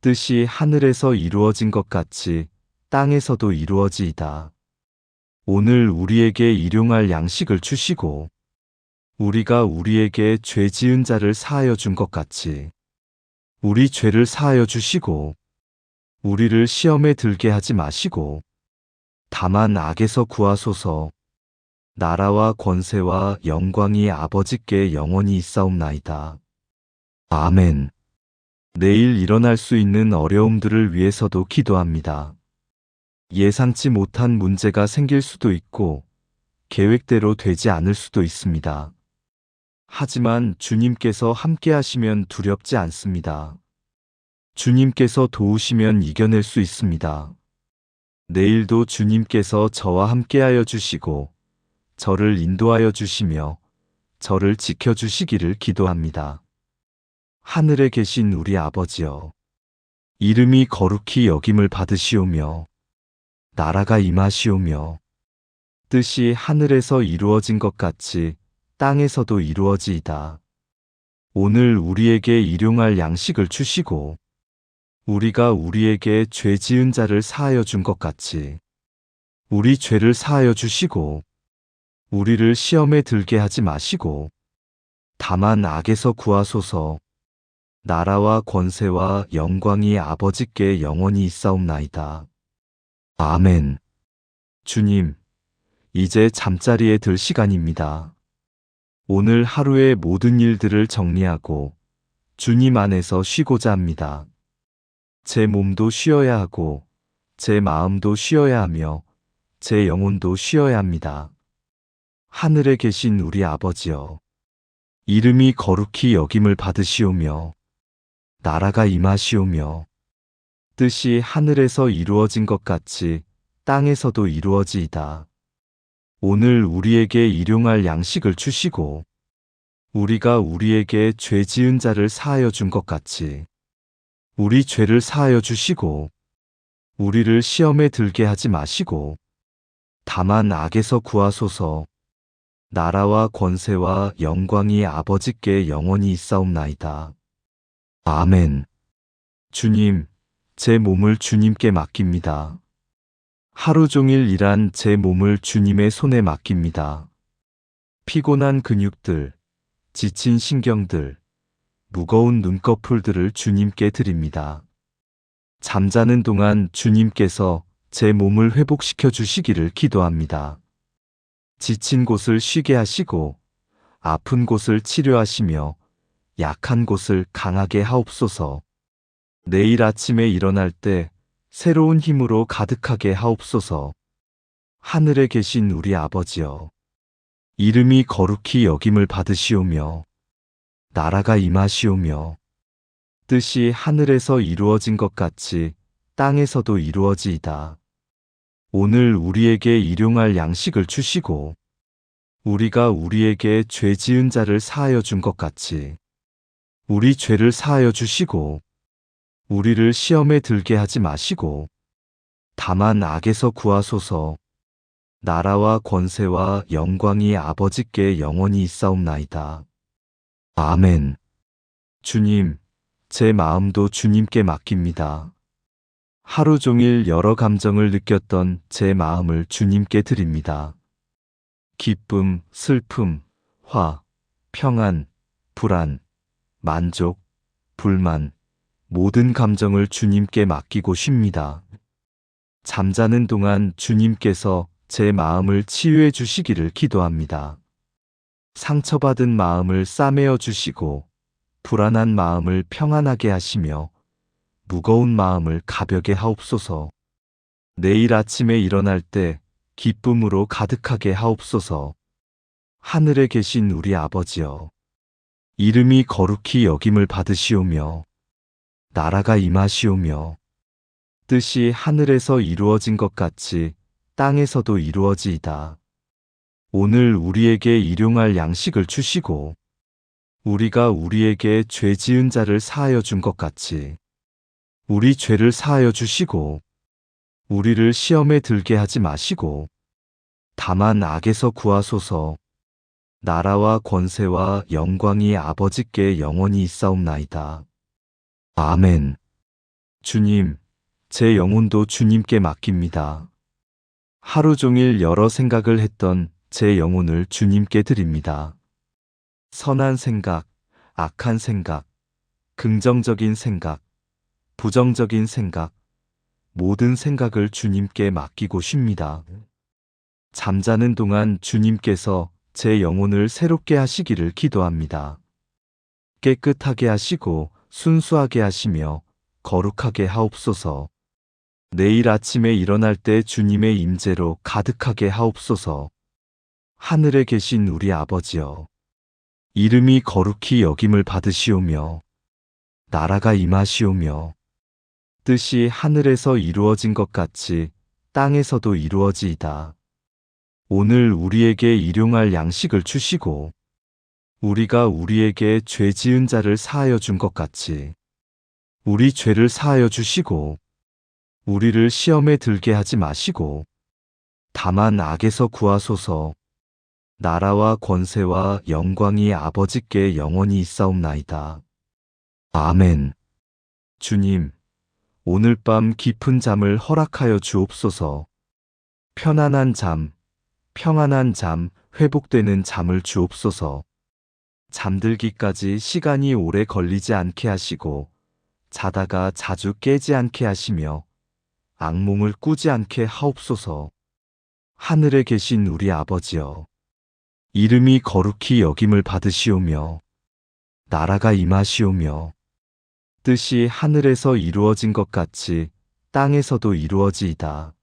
A: 뜻이 하늘에서 이루어진 것 같이 땅에서도 이루어지이다. 오늘 우리에게 일용할 양식을 주시고 우리가 우리에게 죄 지은 자를 사하여 준 것 같이 우리 죄를 사하여 주시고 우리를 시험에 들게 하지 마시고 다만 악에서 구하소서. 나라와 권세와 영광이 아버지께 영원히 있사옵나이다. 아멘. 내일 일어날 수 있는 어려움들을 위해서도 기도합니다. 예상치 못한 문제가 생길 수도 있고 계획대로 되지 않을 수도 있습니다. 하지만 주님께서 함께 하시면 두렵지 않습니다. 주님께서 도우시면 이겨낼 수 있습니다. 내일도 주님께서 저와 함께하여 주시고 저를 인도하여 주시며 저를 지켜주시기를 기도합니다. 하늘에 계신 우리 아버지여, 이름이 거룩히 여김을 받으시오며 나라가 임하시오며 뜻이 하늘에서 이루어진 것 같이 땅에서도 이루어지이다. 오늘 우리에게 일용할 양식을 주시고 우리가 우리에게 죄 지은 자를 사하여 준 것 같이 우리 죄를 사하여 주시고 우리를 시험에 들게 하지 마시고 다만 악에서 구하소서. 나라와 권세와 영광이 아버지께 영원히 있사옵나이다. 아멘. 주님, 이제 잠자리에 들 시간입니다. 오늘 하루의 모든 일들을 정리하고 주님 안에서 쉬고자 합니다. 제 몸도 쉬어야 하고 제 마음도 쉬어야 하며 제 영혼도 쉬어야 합니다. 하늘에 계신 우리 아버지여, 이름이 거룩히 여김을 받으시오며 나라가 임하시오며 뜻이 하늘에서 이루어진 것 같이 땅에서도 이루어지이다. 오늘 우리에게 일용할 양식을 주시고 우리가 우리에게 죄 지은 자를 사하여 준 것 같이 우리 죄를 사하여 주시고 우리를 시험에 들게 하지 마시고 다만 악에서 구하소서. 나라와 권세와 영광이 아버지께 영원히 있사옵나이다. 아멘. 주님, 제 몸을 주님께 맡깁니다. 하루 종일 일한 제 몸을 주님의 손에 맡깁니다. 피곤한 근육들, 지친 신경들, 무거운 눈꺼풀들을 주님께 드립니다. 잠자는 동안 주님께서 제 몸을 회복시켜 주시기를 기도합니다. 지친 곳을 쉬게 하시고 아픈 곳을 치료하시며 약한 곳을 강하게 하옵소서. 내일 아침에 일어날 때 새로운 힘으로 가득하게 하옵소서. 하늘에 계신 우리 아버지여, 이름이 거룩히 여김을 받으시오며 나라가 임하시오며 뜻이 하늘에서 이루어진 것 같이 땅에서도 이루어지이다. 오늘 우리에게 일용할 양식을 주시고 우리가 우리에게 죄 지은 자를 사하여 준 것 같이 우리 죄를 사하여 주시고 우리를 시험에 들게 하지 마시고 다만 악에서 구하소서. 나라와 권세와 영광이 아버지께 영원히 있사옵나이다. 아멘. 주님, 제 마음도 주님께 맡깁니다. 하루 종일 여러 감정을 느꼈던 제 마음을 주님께 드립니다. 기쁨, 슬픔, 화, 평안, 불안, 만족, 불만, 모든 감정을 주님께 맡기고 쉽니다. 잠자는 동안 주님께서 제 마음을 치유해 주시기를 기도합니다. 상처받은 마음을 싸매어 주시고 불안한 마음을 평안하게 하시며 무거운 마음을 가볍게 하옵소서. 내일 아침에 일어날 때 기쁨으로 가득하게 하옵소서. 하늘에 계신 우리 아버지여, 이름이 거룩히 여김을 받으시오며 나라가 임하시오며 뜻이 하늘에서 이루어진 것 같이 땅에서도 이루어지이다. 오늘 우리에게 일용할 양식을 주시고 우리가 우리에게 죄 지은 자를 사하여 준 것 같이 우리 죄를 사하여 주시고 우리를 시험에 들게 하지 마시고 다만 악에서 구하소서. 나라와 권세와 영광이 아버지께 영원히 있사옵나이다. 아멘. 주님, 제 영혼도 주님께 맡깁니다. 하루 종일 여러 생각을 했던 제 영혼을 주님께 드립니다. 선한 생각, 악한 생각, 긍정적인 생각, 부정적인 생각, 모든 생각을 주님께 맡기고 쉽니다. 잠자는 동안 주님께서 제 영혼을 새롭게 하시기를 기도합니다. 깨끗하게 하시고 순수하게 하시며 거룩하게 하옵소서. 내일 아침에 일어날 때 주님의 임재로 가득하게 하옵소서. 하늘에 계신 우리 아버지여, 이름이 거룩히 여김을 받으시오며 나라가 임하시오며 뜻이 하늘에서 이루어진 것 같이 땅에서도 이루어지이다. 오늘 우리에게 일용할 양식을 주시고 우리가 우리에게 죄 지은 자를 사하여 준 것 같이 우리 죄를 사하여 주시고 우리를 시험에 들게 하지 마시고 다만 악에서 구하소서. 나라와 권세와 영광이 아버지께 영원히 있사옵나이다. 아멘. 주님, 오늘 밤 깊은 잠을 허락하여 주옵소서. 편안한 잠, 평안한 잠, 회복되는 잠을 주옵소서. 잠들기까지 시간이 오래 걸리지 않게 하시고 자다가 자주 깨지 않게 하시며 악몽을 꾸지 않게 하옵소서. 하늘에 계신 우리 아버지여, 이름이 거룩히 여김을 받으시오며 나라가 임하시오며 뜻이 하늘에서 이루어진 것 같이 땅에서도 이루어지이다.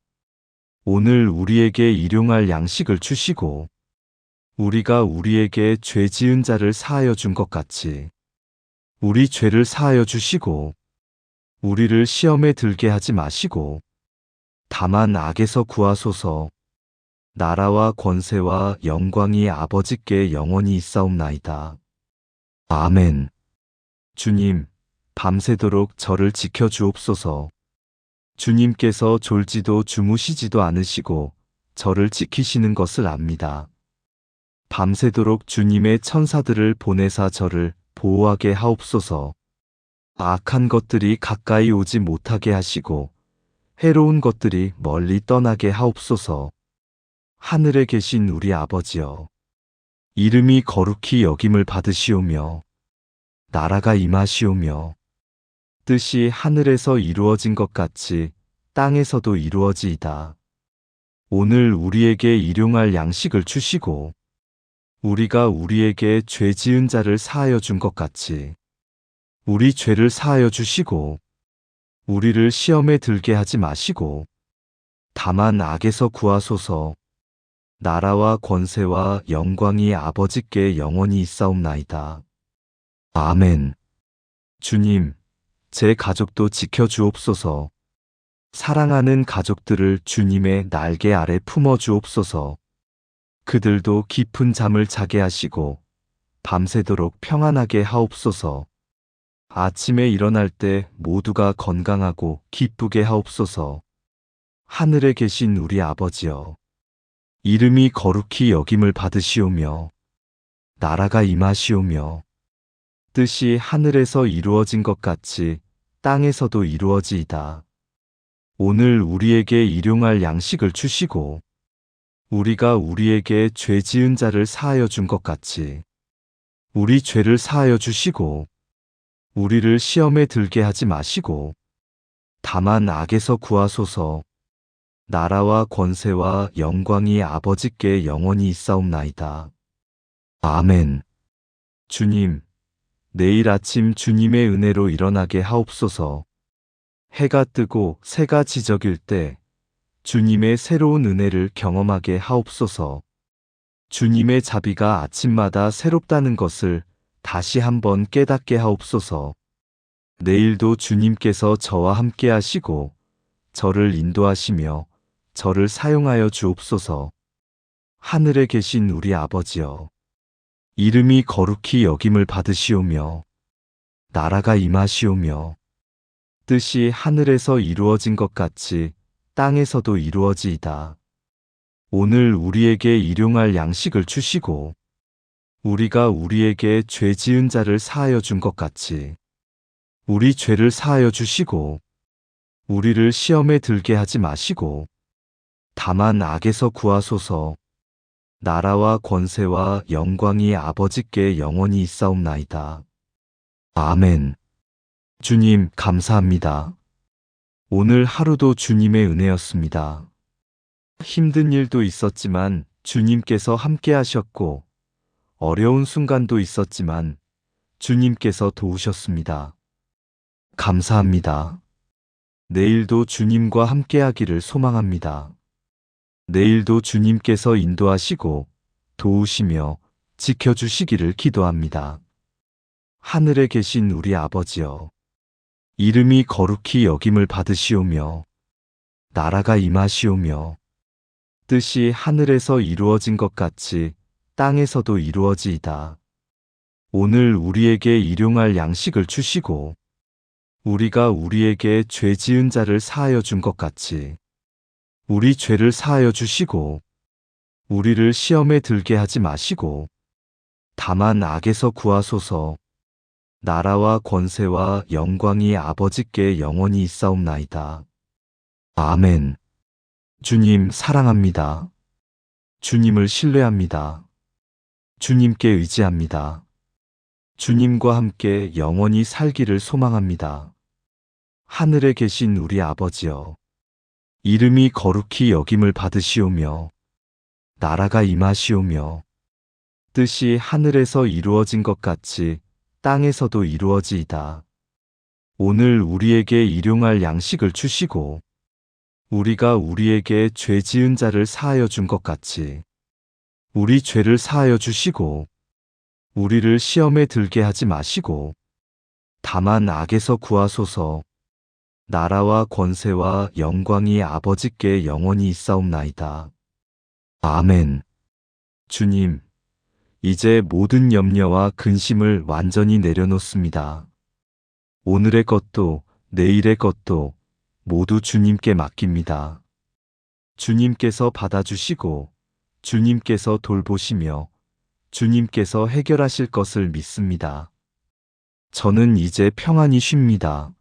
A: 오늘 우리에게 일용할 양식을 주시고 우리가 우리에게 죄 지은 자를 사하여 준 것 같이 우리 죄를 사하여 주시고 우리를 시험에 들게 하지 마시고 다만 악에서 구하소서. 나라와 권세와 영광이 아버지께 영원히 있사옵나이다. 아멘. 주님, 밤새도록 저를 지켜주옵소서. 주님께서 졸지도 주무시지도 않으시고 저를 지키시는 것을 압니다. 밤새도록 주님의 천사들을 보내사 저를 보호하게 하옵소서. 악한 것들이 가까이 오지 못하게 하시고 해로운 것들이 멀리 떠나게 하옵소서. 하늘에 계신 우리 아버지여, 이름이 거룩히 여김을 받으시오며 나라가 임하시오며 뜻이 하늘에서 이루어진 것 같이 땅에서도 이루어지이다. 오늘 우리에게 일용할 양식을 주시고 우리가 우리에게 죄 지은 자를 사하여 준 것 같이 우리 죄를 사하여 주시고 우리를 시험에 들게 하지 마시고 다만 악에서 구하소서. 나라와 권세와 영광이 아버지께 영원히 있사옵나이다. 아멘. 주님, 제 가족도 지켜주옵소서. 사랑하는 가족들을 주님의 날개 아래 품어주옵소서. 그들도 깊은 잠을 자게 하시고 밤새도록 평안하게 하옵소서. 아침에 일어날 때 모두가 건강하고 기쁘게 하옵소서. 하늘에 계신 우리 아버지여, 이름이 거룩히 여김을 받으시오며 나라가 임하시오며 뜻이 하늘에서 이루어진 것 같이 땅에서도 이루어지이다. 오늘 우리에게 일용할 양식을 주시고 우리가 우리에게 죄 지은 자를 사하여 준 것 같이 우리 죄를 사하여 주시고 우리를 시험에 들게 하지 마시고 다만 악에서 구하소서. 나라와 권세와 영광이 아버지께 영원히 있사옵나이다. 아멘. 주님, 내일 아침 주님의 은혜로 일어나게 하옵소서. 해가 뜨고 새가 지저길 때 주님의 새로운 은혜를 경험하게 하옵소서. 주님의 자비가 아침마다 새롭다는 것을 다시 한번 깨닫게 하옵소서. 내일도 주님께서 저와 함께 하시고 저를 인도하시며 저를 사용하여 주옵소서. 하늘에 계신 우리 아버지여, 이름이 거룩히 여김을 받으시오며 나라가 임하시오며 뜻이 하늘에서 이루어진 것 같이 땅에서도 이루어지이다. 오늘 우리에게 일용할 양식을 주시고 우리가 우리에게 죄 지은 자를 사하여 준 것 같이 우리 죄를 사하여 주시고 우리를 시험에 들게 하지 마시고 다만 악에서 구하소서. 나라와 권세와 영광이 아버지께 영원히 있사옵나이다. 아멘. 주님, 감사합니다. 오늘 하루도 주님의 은혜였습니다. 힘든 일도 있었지만 주님께서 함께 하셨고 어려운 순간도 있었지만 주님께서 도우셨습니다. 감사합니다. 내일도 주님과 함께 하기를 소망합니다. 내일도 주님께서 인도하시고 도우시며 지켜주시기를 기도합니다. 하늘에 계신 우리 아버지여, 이름이 거룩히 여김을 받으시오며 나라가 임하시오며 뜻이 하늘에서 이루어진 것 같이 땅에서도 이루어지이다. 오늘 우리에게 일용할 양식을 주시고 우리가 우리에게 죄 지은 자를 사하여 준 것 같이 우리 죄를 사하여 주시고 우리를 시험에 들게 하지 마시고 다만 악에서 구하소서. 나라와 권세와 영광이 아버지께 영원히 있사옵나이다. 아멘. 주님, 사랑합니다. 주님을 신뢰합니다. 주님께 의지합니다. 주님과 함께 영원히 살기를 소망합니다. 하늘에 계신 우리 아버지여, 이름이 거룩히 여김을 받으시오며 나라가 임하시오며 뜻이 하늘에서 이루어진 것 같이 땅에서도 이루어지이다. 오늘 우리에게 일용할 양식을 주시고 우리가 우리에게 죄 지은 자를 사하여 준 것 같이 우리 죄를 사하여 주시고 우리를 시험에 들게 하지 마시고 다만 악에서 구하소서. 나라와 권세와 영광이 아버지께 영원히 있사옵나이다. 아멘. 주님, 이제 모든 염려와 근심을 완전히 내려놓습니다. 오늘의 것도 내일의 것도 모두 주님께 맡깁니다. 주님께서 받아주시고 주님께서 돌보시며 주님께서 해결하실 것을 믿습니다. 저는 이제 평안히 쉽니다.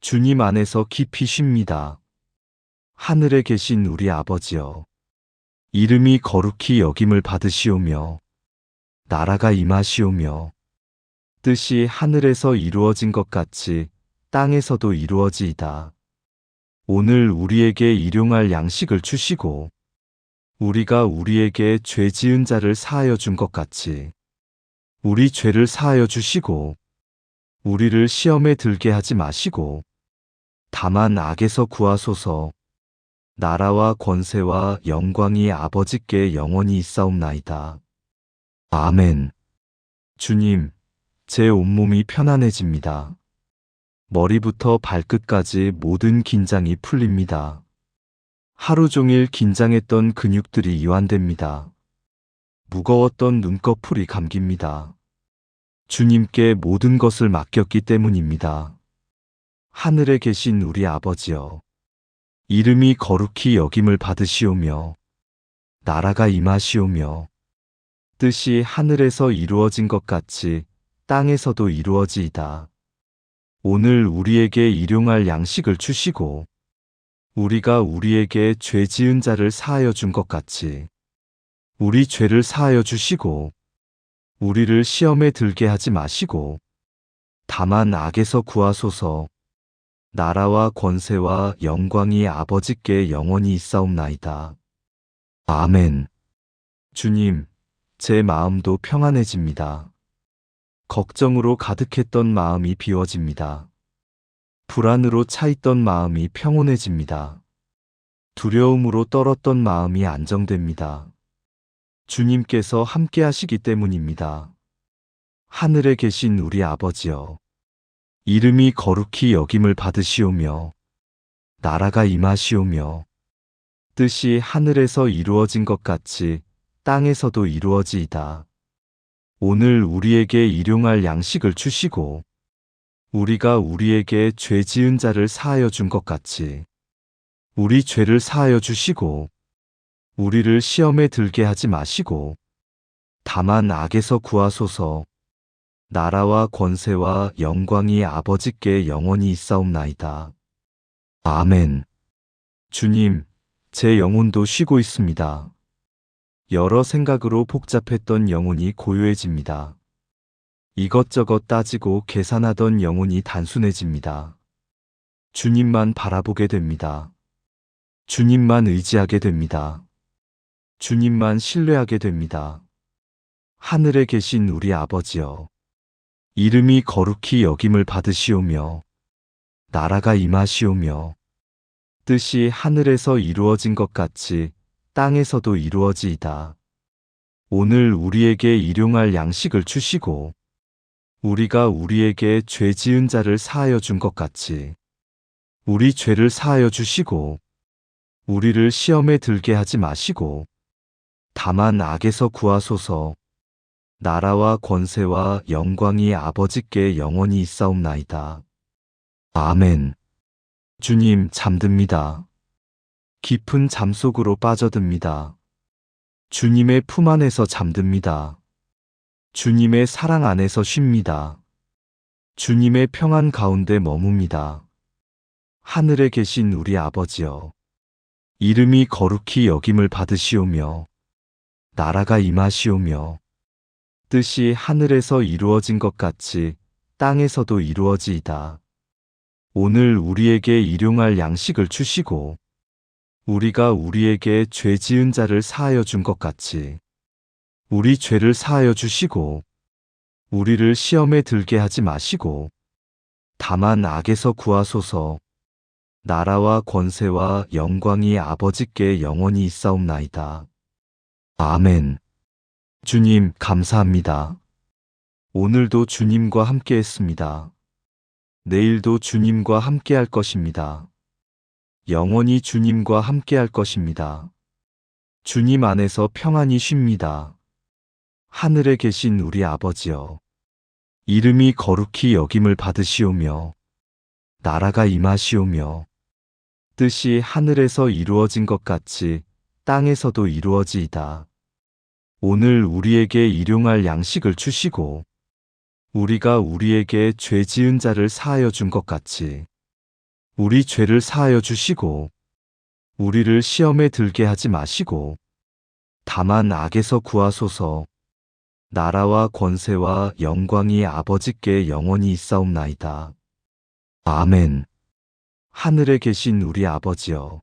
A: 주님 안에서 깊이 쉽니다. 하늘에 계신 우리 아버지여, 이름이 거룩히 여김을 받으시오며 나라가 임하시오며 뜻이 하늘에서 이루어진 것 같이 땅에서도 이루어지이다. 오늘 우리에게 일용할 양식을 주시고 우리가 우리에게 죄 지은 자를 사하여 준 것 같이 우리 죄를 사하여 주시고 우리를 시험에 들게 하지 마시고 다만 악에서 구하소서. 나라와 권세와 영광이 아버지께 영원히 있사옵나이다. 아멘. 주님, 제 온몸이 편안해집니다. 머리부터 발끝까지 모든 긴장이 풀립니다. 하루 종일 긴장했던 근육들이 이완됩니다. 무거웠던 눈꺼풀이 감깁니다. 주님께 모든 것을 맡겼기 때문입니다. 하늘에 계신 우리 아버지여, 이름이 거룩히 여김을 받으시오며, 나라가 임하시오며, 뜻이 하늘에서 이루어진 것 같이 땅에서도 이루어지이다. 오늘 우리에게 일용할 양식을 주시고, 우리가 우리에게 죄 지은 자를 사하여 준 것 같이, 우리 죄를 사하여 주시고, 우리를 시험에 들게 하지 마시고, 다만 악에서 구하소서. 나라와 권세와 영광이 아버지께 영원히 있사옵나이다. 아멘. 주님, 제 마음도 평안해집니다. 걱정으로 가득했던 마음이 비워집니다. 불안으로 차있던 마음이 평온해집니다. 두려움으로 떨었던 마음이 안정됩니다. 주님께서 함께 하시기 때문입니다. 하늘에 계신 우리 아버지여, 이름이 거룩히 여김을 받으시오며, 나라가 임하시오며, 뜻이 하늘에서 이루어진 것 같이 땅에서도 이루어지이다. 오늘 우리에게 일용할 양식을 주시고, 우리가 우리에게 죄 지은 자를 사하여 준 것 같이, 우리 죄를 사하여 주시고, 우리를 시험에 들게 하지 마시고, 다만 악에서 구하소서. 나라와 권세와 영광이 아버지께 영원히 있사옵나이다. 아멘. 주님, 제 영혼도 쉬고 있습니다. 여러 생각으로 복잡했던 영혼이 고요해집니다. 이것저것 따지고 계산하던 영혼이 단순해집니다. 주님만 바라보게 됩니다. 주님만 의지하게 됩니다. 주님만 신뢰하게 됩니다. 하늘에 계신 우리 아버지여, 이름이 거룩히 여김을 받으시오며, 나라가 임하시오며, 뜻이 하늘에서 이루어진 것 같이 땅에서도 이루어지이다. 오늘 우리에게 일용할 양식을 주시고, 우리가 우리에게 죄 지은 자를 사하여 준 것 같이, 우리 죄를 사하여 주시고, 우리를 시험에 들게 하지 마시고, 다만 악에서 구하소서. 나라와 권세와 영광이 아버지께 영원히 있사옵나이다. 아멘. 주님, 잠듭니다. 깊은 잠 속으로 빠져듭니다. 주님의 품 안에서 잠듭니다. 주님의 사랑 안에서 쉽니다. 주님의 평안 가운데 머뭅니다. 하늘에 계신 우리 아버지여, 이름이 거룩히 여김을 받으시오며, 나라가 임하시오며, 뜻이 하늘에서 이루어진 것 같이 땅에서도 이루어지이다. 오늘 우리에게 일용할 양식을 주시고, 우리가 우리에게 죄 지은 자를 사하여 준 것 같이, 우리 죄를 사하여 주시고, 우리를 시험에 들게 하지 마시고, 다만 악에서 구하소서. 나라와 권세와 영광이 아버지께 영원히 있사옵나이다. 아멘. 주님, 감사합니다. 오늘도 주님과 함께 했습니다. 내일도 주님과 함께 할 것입니다. 영원히 주님과 함께 할 것입니다. 주님 안에서 평안히 쉽니다. 하늘에 계신 우리 아버지여, 이름이 거룩히 여김을 받으시오며, 나라가 임하시오며, 뜻이 하늘에서 이루어진 것 같이 땅에서도 이루어지이다. 오늘 우리에게 일용할 양식을 주시고, 우리가 우리에게 죄 지은 자를 사하여 준 것 같이, 우리 죄를 사하여 주시고, 우리를 시험에 들게 하지 마시고, 다만 악에서 구하소서. 나라와 권세와 영광이 아버지께 영원히 있사옵나이다. 아멘. 하늘에 계신 우리 아버지여,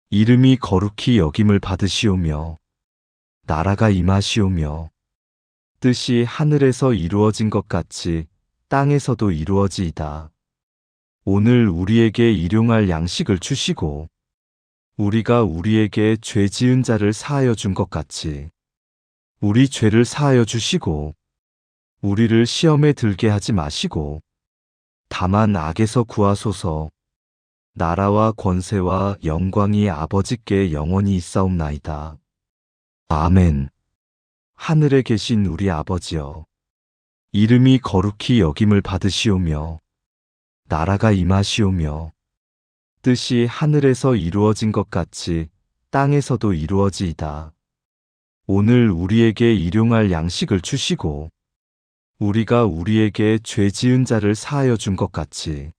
A: 이름이 거룩히 여김을 받으시오며, 나라가 임하시오며, 뜻이 하늘에서 이루어진 것 같이 땅에서도 이루어지이다. 오늘 우리에게 일용할 양식을 주시고, 우리가 우리에게 죄 지은 자를 사하여 준 것 같이 우리 죄를 사하여 주시고 우리를 시험에 들게 하지 마시고 다만 악에서 구하소서. 나라와 권세와 영광이 아버지께 영원히 있사옵나이다. 아멘. 하늘에 계신 우리 아버지여, 이름이 거룩히 여김을 받으시오며 나라가 임하시오며 뜻이 하늘에서 이루어진 것 같이 땅에서도 이루어지이다. 오늘 우리에게 일용할 양식을 주시고 우리가 우리에게 죄 지은 자를 사하여 준 것 같이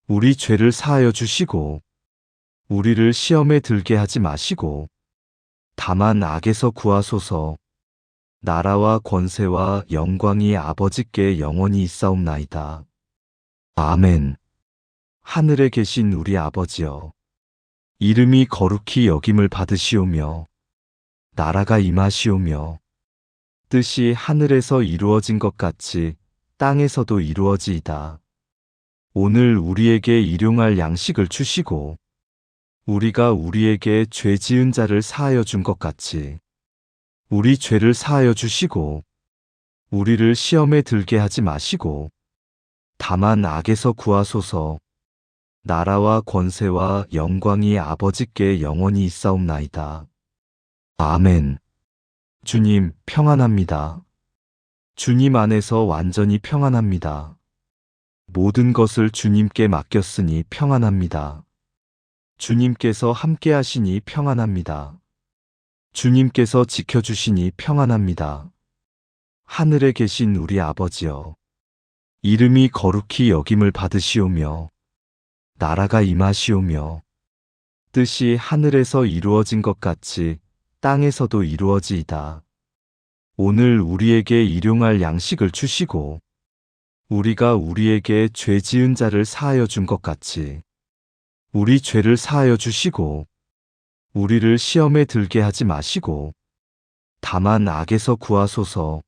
A: 우리 죄를 사하여 주시고 우리를 시험에 들게 하지 마시고 다만 악에서 구하소서. 나라와 권세와 영광이 아버지께 영원히 있사옵나이다. 아멘. 하늘에 계신 우리 아버지여, 이름이 거룩히 여김을 받으시오며 나라가 임하시오며 뜻이 하늘에서 이루어진 것 같이 땅에서도 이루어지이다. 오늘 우리에게 일용할 양식을 주시고 우리가 우리에게 죄 지은 자를 사하여 준 것 같이 우리 죄를 사하여 주시고 우리를 시험에 들게 하지 마시고 다만 악에서 구하소서. 나라와 권세와 영광이 아버지께 영원히 있사옵나이다. 아멘. 주님, 평안합니다. 주님 안에서 완전히 평안합니다. 모든 것을 주님께 맡겼으니 평안합니다. 주님께서 함께 하시니 평안합니다. 주님께서 지켜주시니 평안합니다. 하늘에 계신 우리 아버지여, 이름이 거룩히 여김을 받으시오며 나라가 임하시오며 뜻이 하늘에서 이루어진 것 같이 땅에서도 이루어지이다. 오늘 우리에게 일용할 양식을 주시고 우리가 우리에게 죄 지은 자를 사하여 준 것 같이 우리 죄를 사하여 주시고 우리를 시험에 들게 하지 마시고 다만 악에서 구하소서.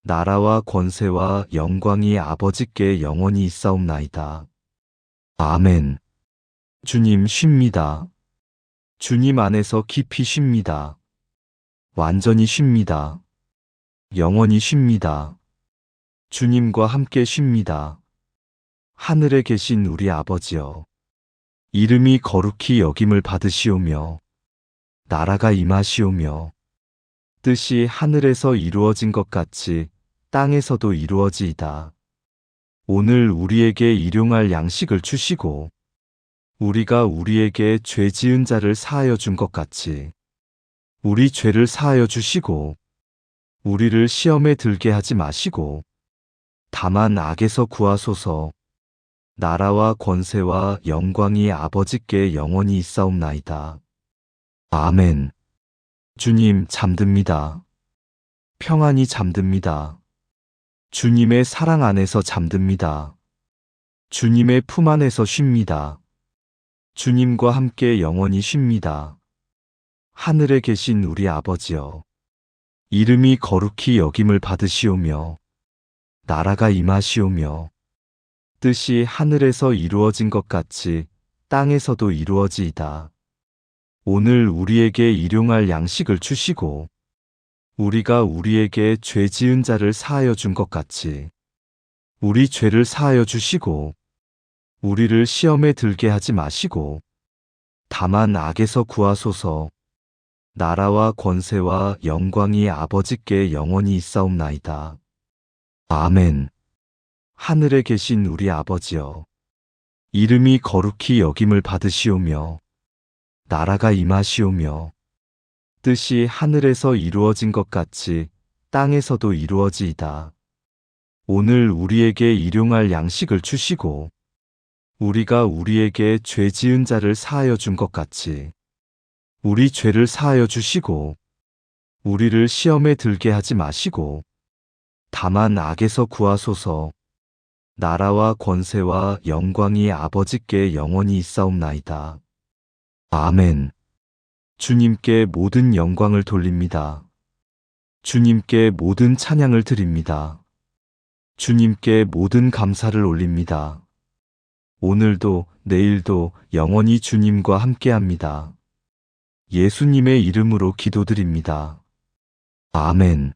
A: 나라와 권세와 영광이 아버지께 영원히 있사옵나이다. 아멘. 주님, 쉽니다. 주님 안에서 깊이 쉽니다. 완전히 쉽니다. 영원히 쉽니다. 주님과 함께 쉽니다. 하늘에 계신 우리 아버지여, 이름이 거룩히 여김을 받으시오며 나라가 임하시오며 뜻이 하늘에서 이루어진 것 같이 땅에서도 이루어지이다. 오늘 우리에게 일용할 양식을 주시고 우리가 우리에게 죄 지은 자를 사하여 준 것 같이 우리 죄를 사하여 주시고 우리를 시험에 들게 하지 마시고 다만 악에서 구하소서. 나라와 권세와 영광이 아버지께 영원히 있사옵나이다. 아멘. 주님, 잠듭니다. 평안히 잠듭니다. 주님의 사랑 안에서 잠듭니다. 주님의 품 안에서 쉽니다. 주님과 함께 영원히 쉽니다. 하늘에 계신 우리 아버지여, 이름이 거룩히 여김을 받으시오며 나라가 임하시오며 뜻이 하늘에서 이루어진 것 같이 땅에서도 이루어지이다. 오늘 우리에게 일용할 양식을 주시고 우리가 우리에게 죄 지은 자를 사하여 준 것 같이 우리 죄를 사하여 주시고 우리를 시험에 들게 하지 마시고 다만 악에서 구하소서. 나라와 권세와 영광이 아버지께 영원히 있사옵나이다. 아멘. 하늘에 계신 우리 아버지여, 이름이 거룩히 여김을 받으시오며 나라가 임하시오며 뜻이 하늘에서 이루어진 것 같이 땅에서도 이루어지이다. 오늘 우리에게 일용할 양식을 주시고 우리가 우리에게 죄 지은 자를 사하여 준 것 같이 우리 죄를 사하여 주시고 우리를 시험에 들게 하지 마시고 다만 악에서 구하소서. 나라와 권세와 영광이 아버지께 영원히 있사옵나이다. 아멘. 주님께 모든 영광을 돌립니다. 주님께 모든 찬양을 드립니다. 주님께 모든 감사를 올립니다. 오늘도 내일도 영원히 주님과 함께합니다. 예수님의 이름으로 기도드립니다. 아멘.